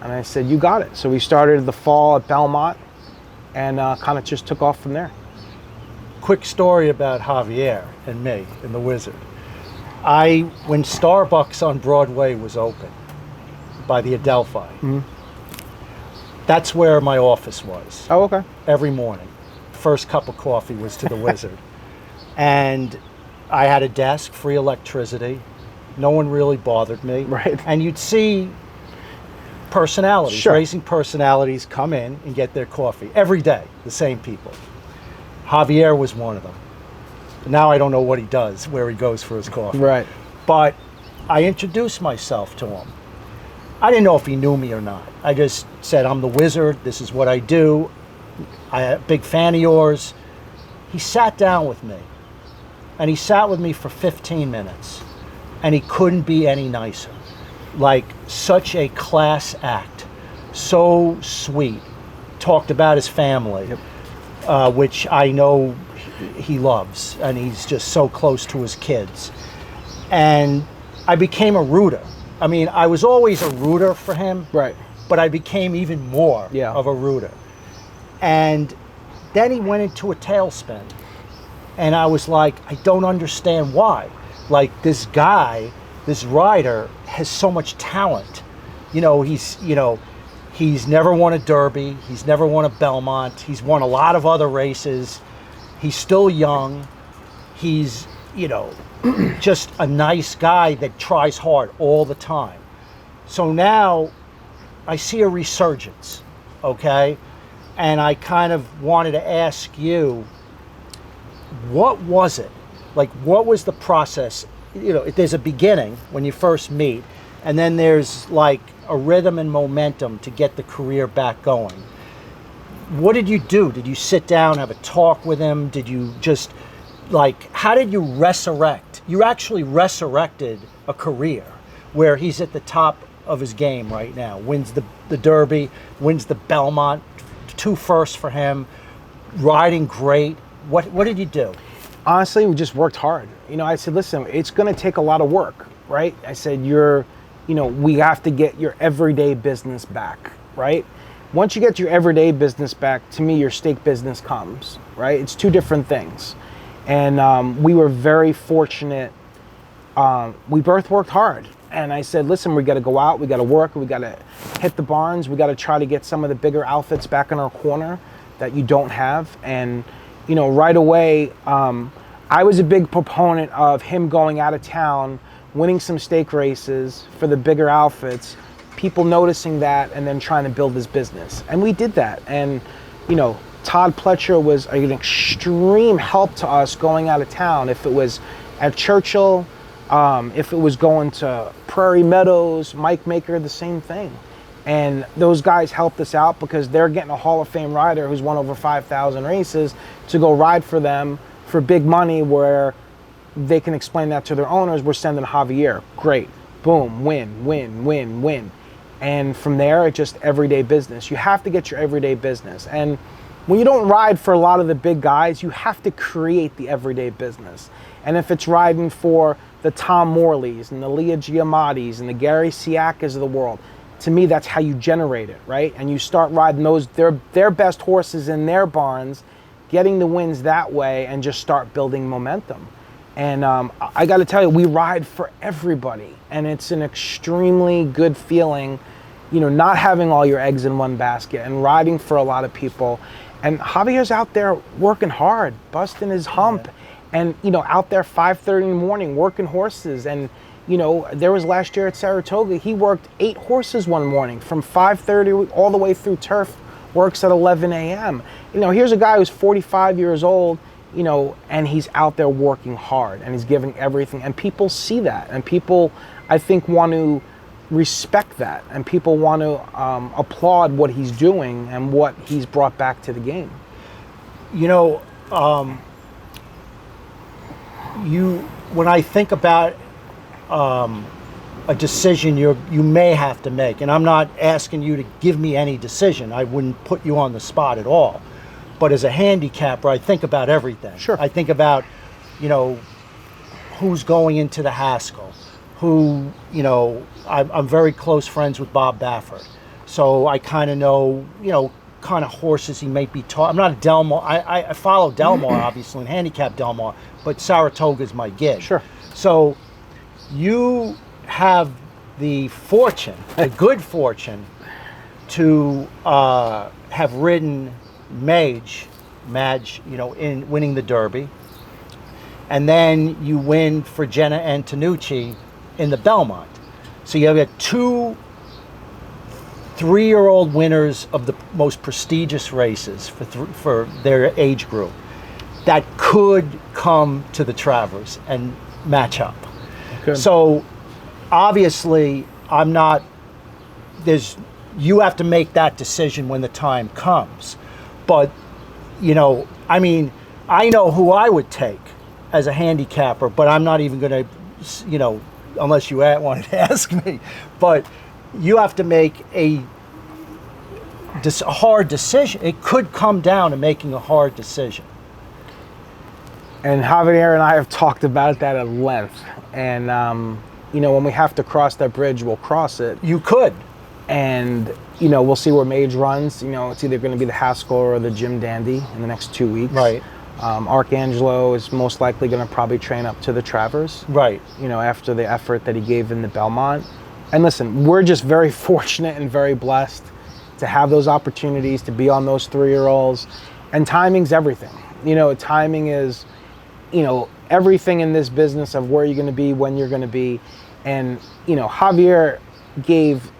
And I said, you got it. So we started the fall at Belmont and kind of just took off from there. Quick story about Javier and me and the Wizard. When Starbucks on Broadway was open by the Adelphi, that's where my office was. Oh, okay. Every morning. First cup of coffee was to the Wizard. And I had a desk, free electricity. No one really bothered me. Right. And you'd see personalities, racing personalities come in and get their coffee every day, the same people. Javier was one of them. Now I don't know what he does, where he goes for his coffee. Right. But I introduced myself to him. I didn't know if he knew me or not. I just said, I'm the Wizard, this is what I do. I'm a big fan of yours. He sat down with me. And he sat with me for 15 minutes. And he couldn't be any nicer. Like, such a class act. So sweet. Talked about his family, which I know he loves. And he's just so close to his kids. And I became a rooter. I mean, I was always a rooter for him. Right. But I became even more of a rooter. And then he went into a tailspin. And I was like, I don't understand why. Like, this guy, this rider, has so much talent. He's never won a Derby. He's never won a Belmont. He's won a lot of other races. He's still young. He's, just a nice guy that tries hard all the time. So now I see a resurgence, okay? And I kind of wanted to ask you, what was it? Like, what was the process? There's a beginning when you first meet, and then there's like a rhythm and momentum to get the career back going. What did you do? Did you sit down, have a talk with him? Did you just, how did you resurrect? You actually resurrected a career where he's at the top of his game right now. Wins the Derby, wins the Belmont, 2 firsts for him, riding great. What did you do? Honestly, we just worked hard. I said, listen, it's going to take a lot of work, right? I said, we have to get your everyday business back, right? Once you get your everyday business back, to me, your stake business comes, right? It's 2 different things. And we were very fortunate. We both worked hard. And I said, listen, we got to go out, we got to work, we got to hit the barns, we got to try to get some of the bigger outfits back in our corner that you don't have. And right away, I was a big proponent of him going out of town, winning some stake races for the bigger outfits, people noticing that, and then trying to build his business. And we did that. And, Todd Pletcher was an extreme help to us going out of town. If it was at Churchill, if it was going to Prairie Meadows, Mike Maker, the same thing. And those guys helped us out because they're getting a Hall of Fame rider who's won over 5,000 races to go ride for them for big money, where they can explain that to their owners. We're sending Javier. Great. boom, win. And from there, it's just everyday business. You have to get your everyday business. And when you don't ride for a lot of the big guys, you have to create the everyday business. And if it's riding for the Tom Morleys and the Leah Giamattis and the Gary Siakas of the world, to me, that's how you generate it, right? And you start riding those, their best horses in their barns, getting the wins that way, and just start building momentum. And I got to tell you, we ride for everybody, and it's an extremely good feeling, you know, not having all your eggs in one basket and riding for a lot of people. And Javier's out there working hard, busting his hump, and, you know, out there 5:30 in the morning working horses. And, you know, there was last year at Saratoga, he worked 8 horses one morning from 5:30 all the way through turf, works at 11 a.m. You know, here's a guy who's 45 years old, you know, and he's out there working hard and he's giving everything. And people see that. And people, I think, want to respect that. And people want to applaud what he's doing and what he's brought back to the game. You know, when I think about a decision you may have to make, and I'm not asking you to give me any decision. I wouldn't put you on the spot at all. But as a handicapper, I think about everything. Sure. I think about, you know, who's going into the Haskell, who, you know, I'm very close friends with Bob Baffert. So I kind of know, you know, kind of horses he might be taught. I'm not a Delmar. I follow Delmar, obviously, and handicap Delmar, but Saratoga is my gig. Sure. So you have the fortune, the good fortune, to have ridden Madge, you know, in winning the Derby, and then you win for Jenna Antonucci in the Belmont. So you have got 2 3-year-old winners of the most prestigious races for their age group that could come to the Travers and match up. Good. So obviously, you have to make that decision when the time comes. But, you know, I mean, I know who I would take as a handicapper, but I'm not even going to, you know, unless you wanted to ask me. But you have to make a hard decision. It could come down to making a hard decision. And Javier and I have talked about that at length. And, you know, when we have to cross that bridge, we'll cross it. You could. And, you know, we'll see where Mage runs. You know, it's either going to be the Haskell or the Jim Dandy in the next 2 weeks. Right. Arcangelo is most likely going to probably train up to the Travers. Right. You know, after the effort that he gave in the Belmont. And listen, we're just very fortunate and very blessed to have those opportunities to be on those 3-year-olds. And timing's everything. You know, timing is, you know, everything in this business of where you're going to be, when you're going to be. And, you know, Javier gave,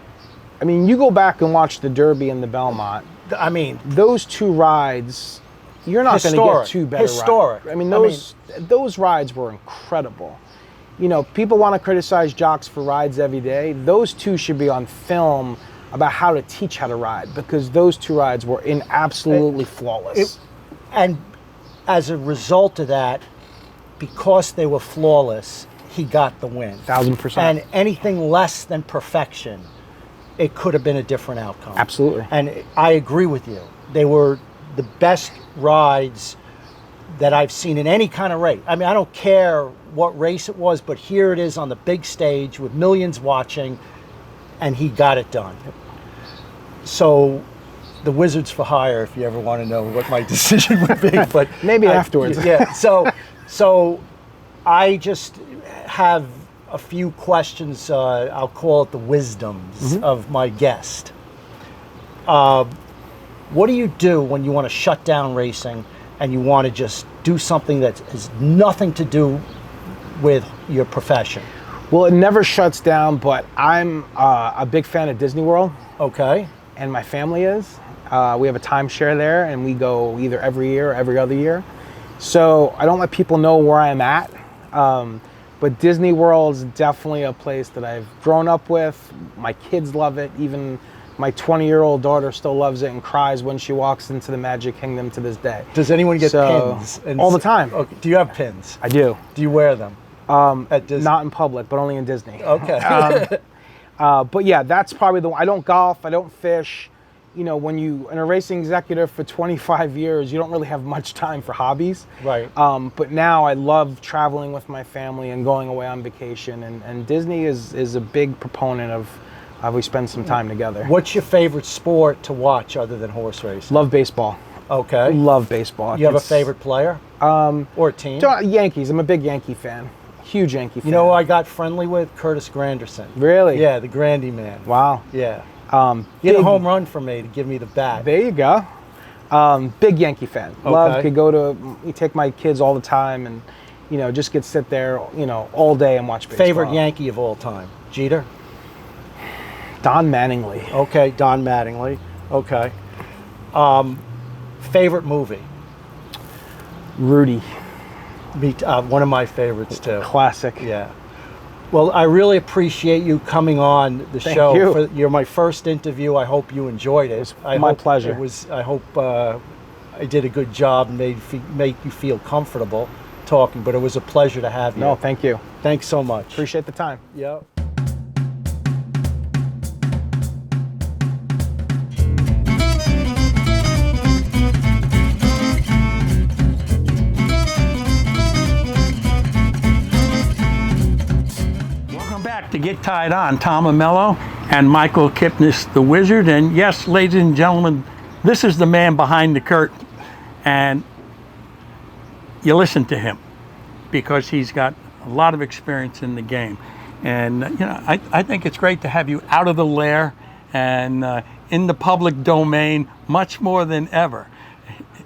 I mean, you go back and watch the Derby and the Belmont. I mean, those 2 rides, you're not going to get 2 better historic. rides. I mean, those rides were incredible. You know, people want to criticize jocks for rides every day. Those 2 should be on film about how to teach how to ride, because those 2 rides were absolutely flawless. And as a result of that, because they were flawless, he got the win. 1000%. And anything less than perfection, it could have been a different outcome. Absolutely. And I agree with you. They were the best rides that I've seen in any kind of race. I mean, I don't care what race it was, but here it is on the big stage with millions watching, and he got it done. So the Wizards for hire, if you ever want to know what my decision would be. But maybe afterwards. Yeah. So I just have a few questions. I'll call it the wisdoms of my guest. What do you do when you want to shut down racing and you want to just do something that has nothing to do with your profession? Well, it never shuts down, but I'm a big fan of Disney World. Okay. And my family is. We have a timeshare there, and we go either every year or every other year. So I don't let people know where I'm at. But Disney World's definitely a place that I've grown up with. My kids love it. Even my 20-year-old daughter still loves it and cries when she walks into the Magic Kingdom to this day. Does anyone get pins? All the time. Okay. Do you have pins? I do. Do you wear them? At Disney? Not in public, but only in Disney. Okay. But yeah, that's probably the one. I don't golf. I don't fish. You know, when you're a racing executive for 25 years, you don't really have much time for hobbies. Right. But now I love traveling with my family and going away on vacation. And Disney is a big proponent of we spend some time together. What's your favorite sport to watch other than horse racing? Love baseball. Okay. Love baseball. You have a favorite player? Or a team? Yankees. I'm a big Yankee fan. Huge Yankee fan. You know who I got friendly with? Curtis Granderson. Really? Yeah, the Grandy man. Wow. Yeah. He had a home run for me to give me the bat. There you go. Big Yankee fan. Love, could go to, you take my kids all the time and, you know, just sit there, you know, all day and watch baseball. Favorite Yankee of all time? Jeter? Don Mattingly. Okay, Don Mattingly. Okay. Favorite movie? Rudy. One of my favorites too. Classic. Yeah. Well, I really appreciate you coming on the show. You. You're my first interview. I hope you enjoyed it. My pleasure. I hope I did a good job and make you feel comfortable talking. But it was a pleasure to have you. No, thank you. Thanks so much. Appreciate the time. Yeah. To Get Tied On, Tom Amello and Michael Kipnis, the Wizard. And yes, ladies and gentlemen, this is the man behind the curtain. And you listen to him because he's got a lot of experience in the game. And, you know, I think it's great to have you out of the lair and in the public domain much more than ever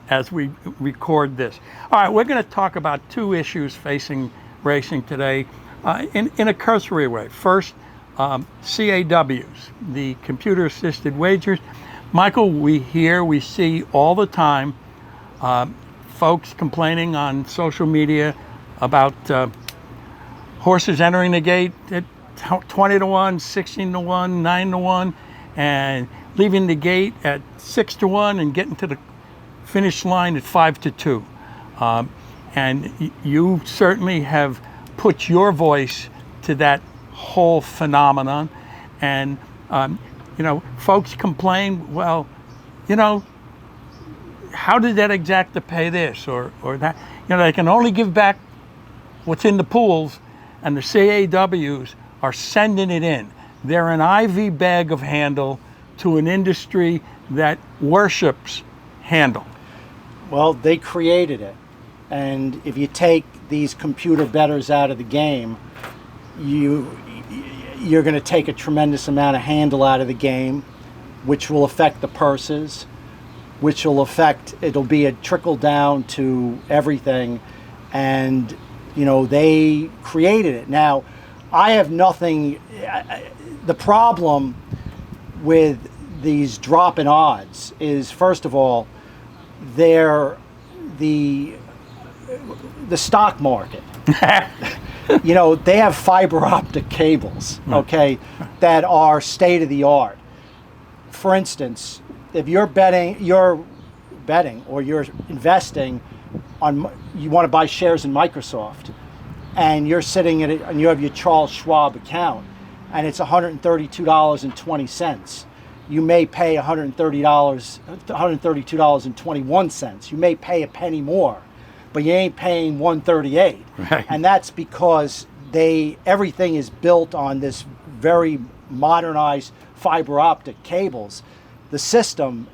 as we record this. All right, we're going to talk about two issues facing racing today. In a cursory way. First, CAWs, the computer-assisted wagers. Michael, we see all the time folks complaining on social media about horses entering the gate at 20 to 1, 16 to 1, 9 to 1, and leaving the gate at 6 to 1 and getting to the finish line at 5 to 2. And you certainly have put your voice to that whole phenomenon. And, you know, folks complain, well, you know, how did that exacta pay this or that? You know, they can only give back what's in the pools, and the CAWs are sending it in. They're an IV bag of handle to an industry that worships handle. Well, they created it. And if you take these computer bettors out of the game, you're going to take a tremendous amount of handle out of the game, which will affect the purses, which will affect, it'll be a trickle down to everything. And, you know, they created it. Now, I have nothing, the problem with these drop in odds is, first of all, they're the stock market. You know, they have fiber optic cables, okay, that are state of the art. For instance, if you're betting or you're investing on, you want to buy shares in Microsoft, and you're sitting at it and you have your Charles Schwab account, and it's $132.20. You may pay $132.21. You may pay a penny more, but you ain't paying $138. Right. And that's because everything is built on this very modernized fiber optic cables. The system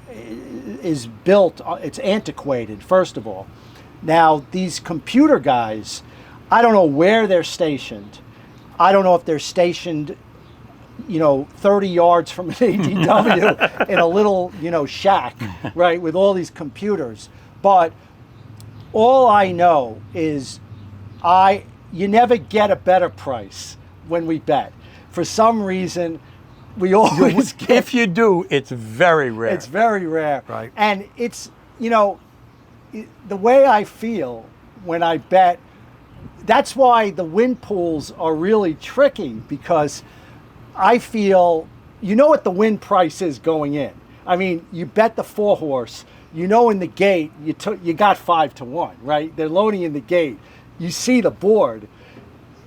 is built, it's antiquated, first of all. Now, these computer guys, I don't know where they're stationed. I don't know if they're stationed, you know, 30 yards from an ADW in a little, you know, shack, right, with all these computers. But all I know is you never get a better price when we bet. For some reason, we always get... If you do, it's very rare. It's very rare. Right. And it's, you know, the way I feel when I bet, that's why the win pools are really tricky, because I feel, you know what the win price is going in. I mean, you bet the 4-horse, you know in the gate, you got 5 to 1, right? They're loading in the gate. You see the board.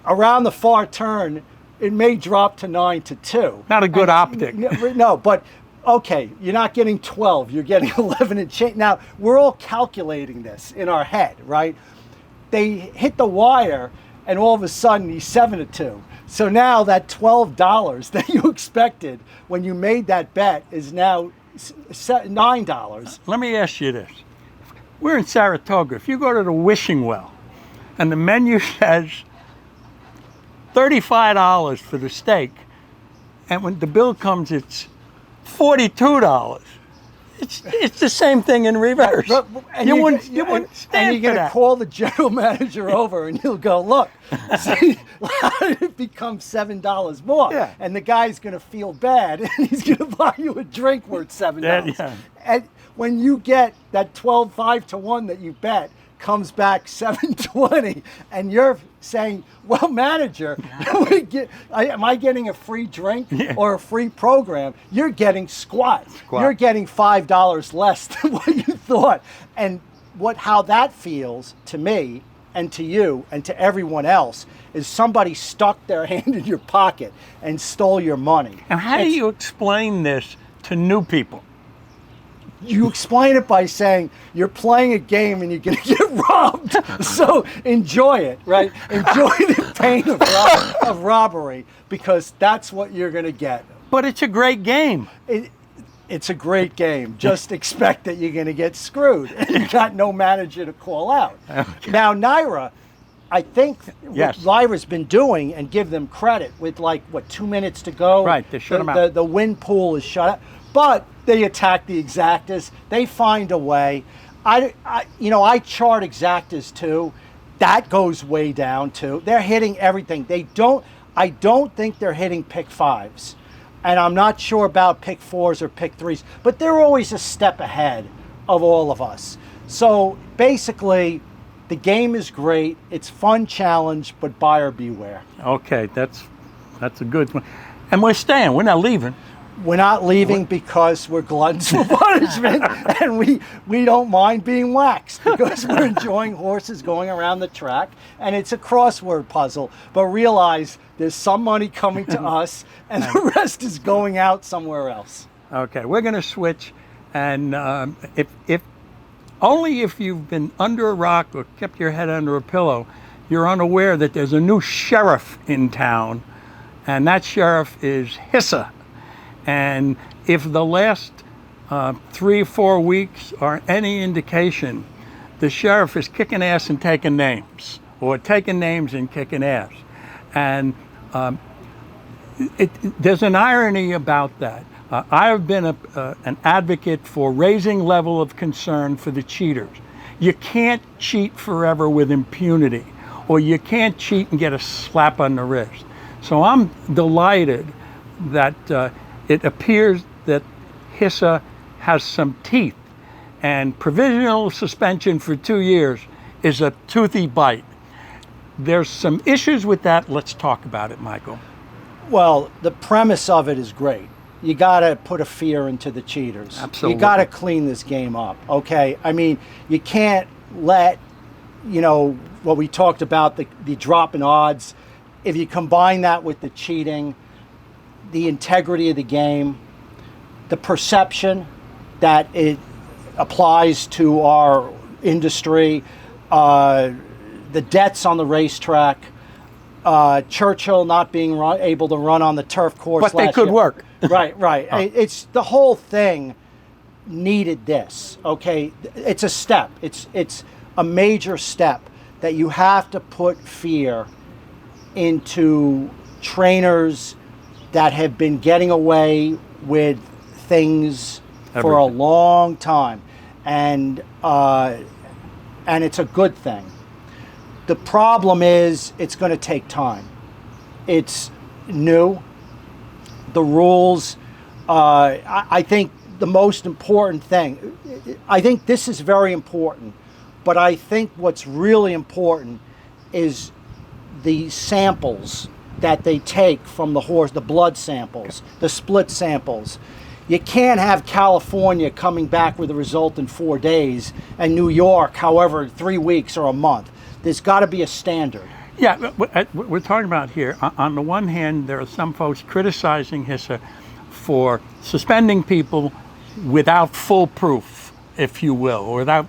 around the far turn, it may drop to 9-2. Not a good optic. No, but okay, you're not getting 12, you're getting 11 and change. Now, we're all calculating this in our head, right? They hit the wire, and all of a sudden he's 7-2. So now that $12 that you expected when you made that bet is now $9. Let me ask you this. We're in Saratoga. If you go to the wishing well and the menu says $35 for the steak, and when the bill comes, it's $42. It's the same thing in reverse. And you wouldn't stand and for you're going to that. call the general manager over and he'll go, look, see, it becomes $7 more. Yeah. And the guy's going to feel bad and he's going to buy you a drink worth $7. Yeah. And when you get that 5-to-1 that you bet comes back 720 and you're saying, well, manager, am I getting a free drink or a free program? You're getting squat. You're getting $5 less than what you thought. And how that feels to me and to you and to everyone else is somebody stuck their hand in your pocket and stole your money. And how do you explain this to new people? You explain it by saying you're playing a game and you're going to get robbed. So enjoy it, right? Enjoy the pain of robbery, because that's what you're going to get. But it's a great game. It's a great game. Just expect that you're going to get screwed and you got no manager to call out. Okay. Now, Naira, I think Yes. what Lyra's been doing, and give them credit, with 2 minutes to go. Right, they shut 'em out. The win pool is shut out. But they attack the exactas. They find a way. I chart exactas too. That goes way down too. They're hitting everything. I don't think they're hitting pick 5s. And I'm not sure about pick 4s or pick 3s, but they're always a step ahead of all of us. So basically, the game is great. It's fun challenge, but buyer beware. Okay, that's a good one. And we're staying. We're not leaving. We're not leaving because we're gluttons for punishment, and we don't mind being waxed because we're enjoying horses going around the track, and it's a crossword puzzle. But realize there's some money coming to us, and the rest is going out somewhere else. Okay, we're going to switch, and if only if you've been under a rock or kept your head under a pillow, you're unaware that there's a new sheriff in town, and that sheriff is Hissa. And if the last 3 or 4 weeks are any indication, the sheriff is kicking ass and taking names, or taking names and kicking ass. And there's an irony about that. I have been an advocate for raising level of concern for the cheaters. You can't cheat forever with impunity, or you can't cheat and get a slap on the wrist. So I'm delighted that it appears that Hissa has some teeth, and provisional suspension for 2 years is a toothy bite. There's some issues with that. Let's talk about it, Michael. Well, the premise of it is great. You got to put a fear into the cheaters. Absolutely. You got to clean this game up, okay? I mean, you can't let, what we talked about, the drop in odds. If you combine that with the cheating, the integrity of the game, the perception that it applies to our industry, the debts on the racetrack, Churchill not being able to run on the turf course. But they could work. Right. Oh. It's the whole thing needed this. Okay, it's a step. It's a major step that you have to put fear into trainers that have been getting away with things for a long time, and it's a good thing. The problem is it's going to take time. It's new. The rules, I think the most important thing, I think this is very important, but I think what's really important is the samples that they take from the horse, the blood samples, the split samples. You can't have California coming back with a result in 4 days and New York, however, 3 weeks or a month. There's got to be a standard. Yeah, we're talking about here. On the one hand, there are some folks criticizing HISA for suspending people without full proof, if you will, or without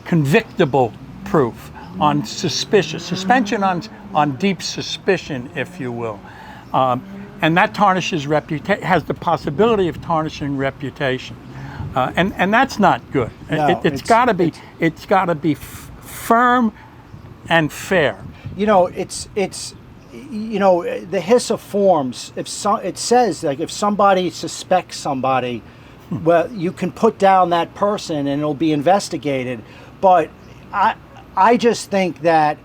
convictable proof, on suspension on deep suspicion, if you will. And that tarnishes has the possibility of tarnishing reputation. And that's not good. No, it's got to be firm and fair. You know, the HISA forms, it says, like, if somebody suspects somebody, well, you can put down that person and it'll be investigated. But I just think that,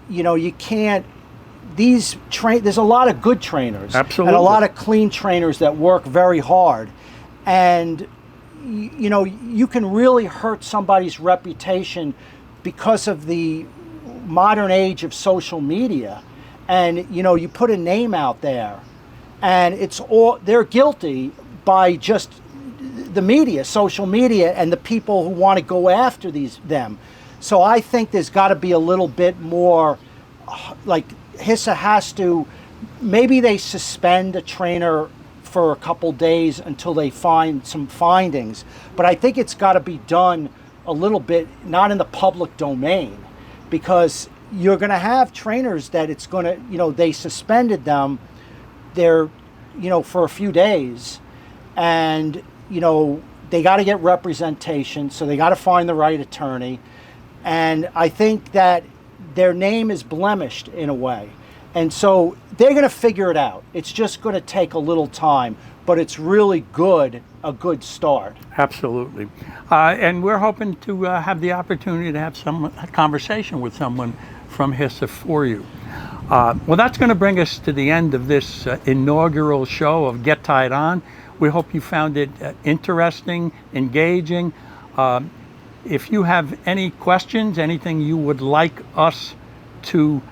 you can't, there's a lot of good trainers. Absolutely. And a lot of clean trainers that work very hard. And, you can really hurt somebody's reputation because of the modern age of social media. And, you put a name out there and they're guilty by just the media, social media, and the people who want to go after them. So I think there's got to be a little bit more, like, HISA has to, maybe they suspend a trainer for a couple days until they find some findings, but I think it's got to be done a little bit, not in the public domain, because you're going to have trainers that it's going to, they suspended them there, for a few days, and, they got to get representation, so they got to find the right attorney. And I think that their name is blemished in a way. And so they're going to figure it out. It's just going to take a little time, but it's really a good start. Absolutely. And we're hoping to have the opportunity to have a conversation with someone from HISA for you. Well, that's going to bring us to the end of this inaugural show of Get Tied On. We hope you found it interesting, engaging. If you have any questions, anything you would like us to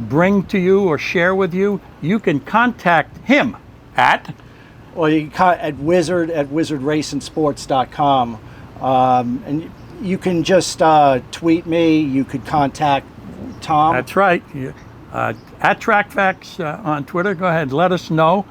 bring to you or share with you, you can contact him at? Well, you can at wizardracingsports.com. And you can just tweet me. You could contact Tom. That's right. At TrackFacts on Twitter. Go ahead, let us know.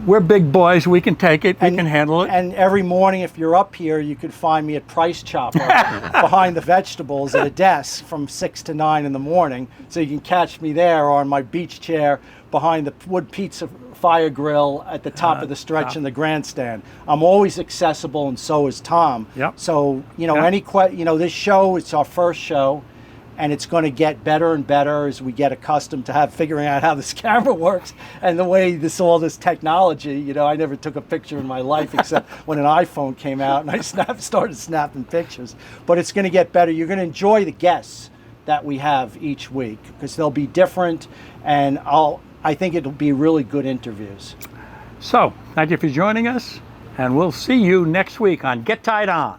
We're big boys. We can take it. We can handle it. And every morning, if you're up here, you could find me at Price Chopper behind the vegetables at a desk from 6 to 9 in the morning. So you can catch me there, or on my beach chair behind the wood pizza fire grill at the top of the stretch in the grandstand. I'm always accessible, and so is Tom. Yep. So, this show, it's our first show. And it's going to get better and better as we get accustomed to figuring out how this camera works and the way all this technology. I never took a picture in my life except when an iPhone came out and I started snapping pictures. But it's going to get better. You're going to enjoy the guests that we have each week because they'll be different, and I think it'll be really good interviews. So, thank you for joining us, and we'll see you next week on Get Tied On.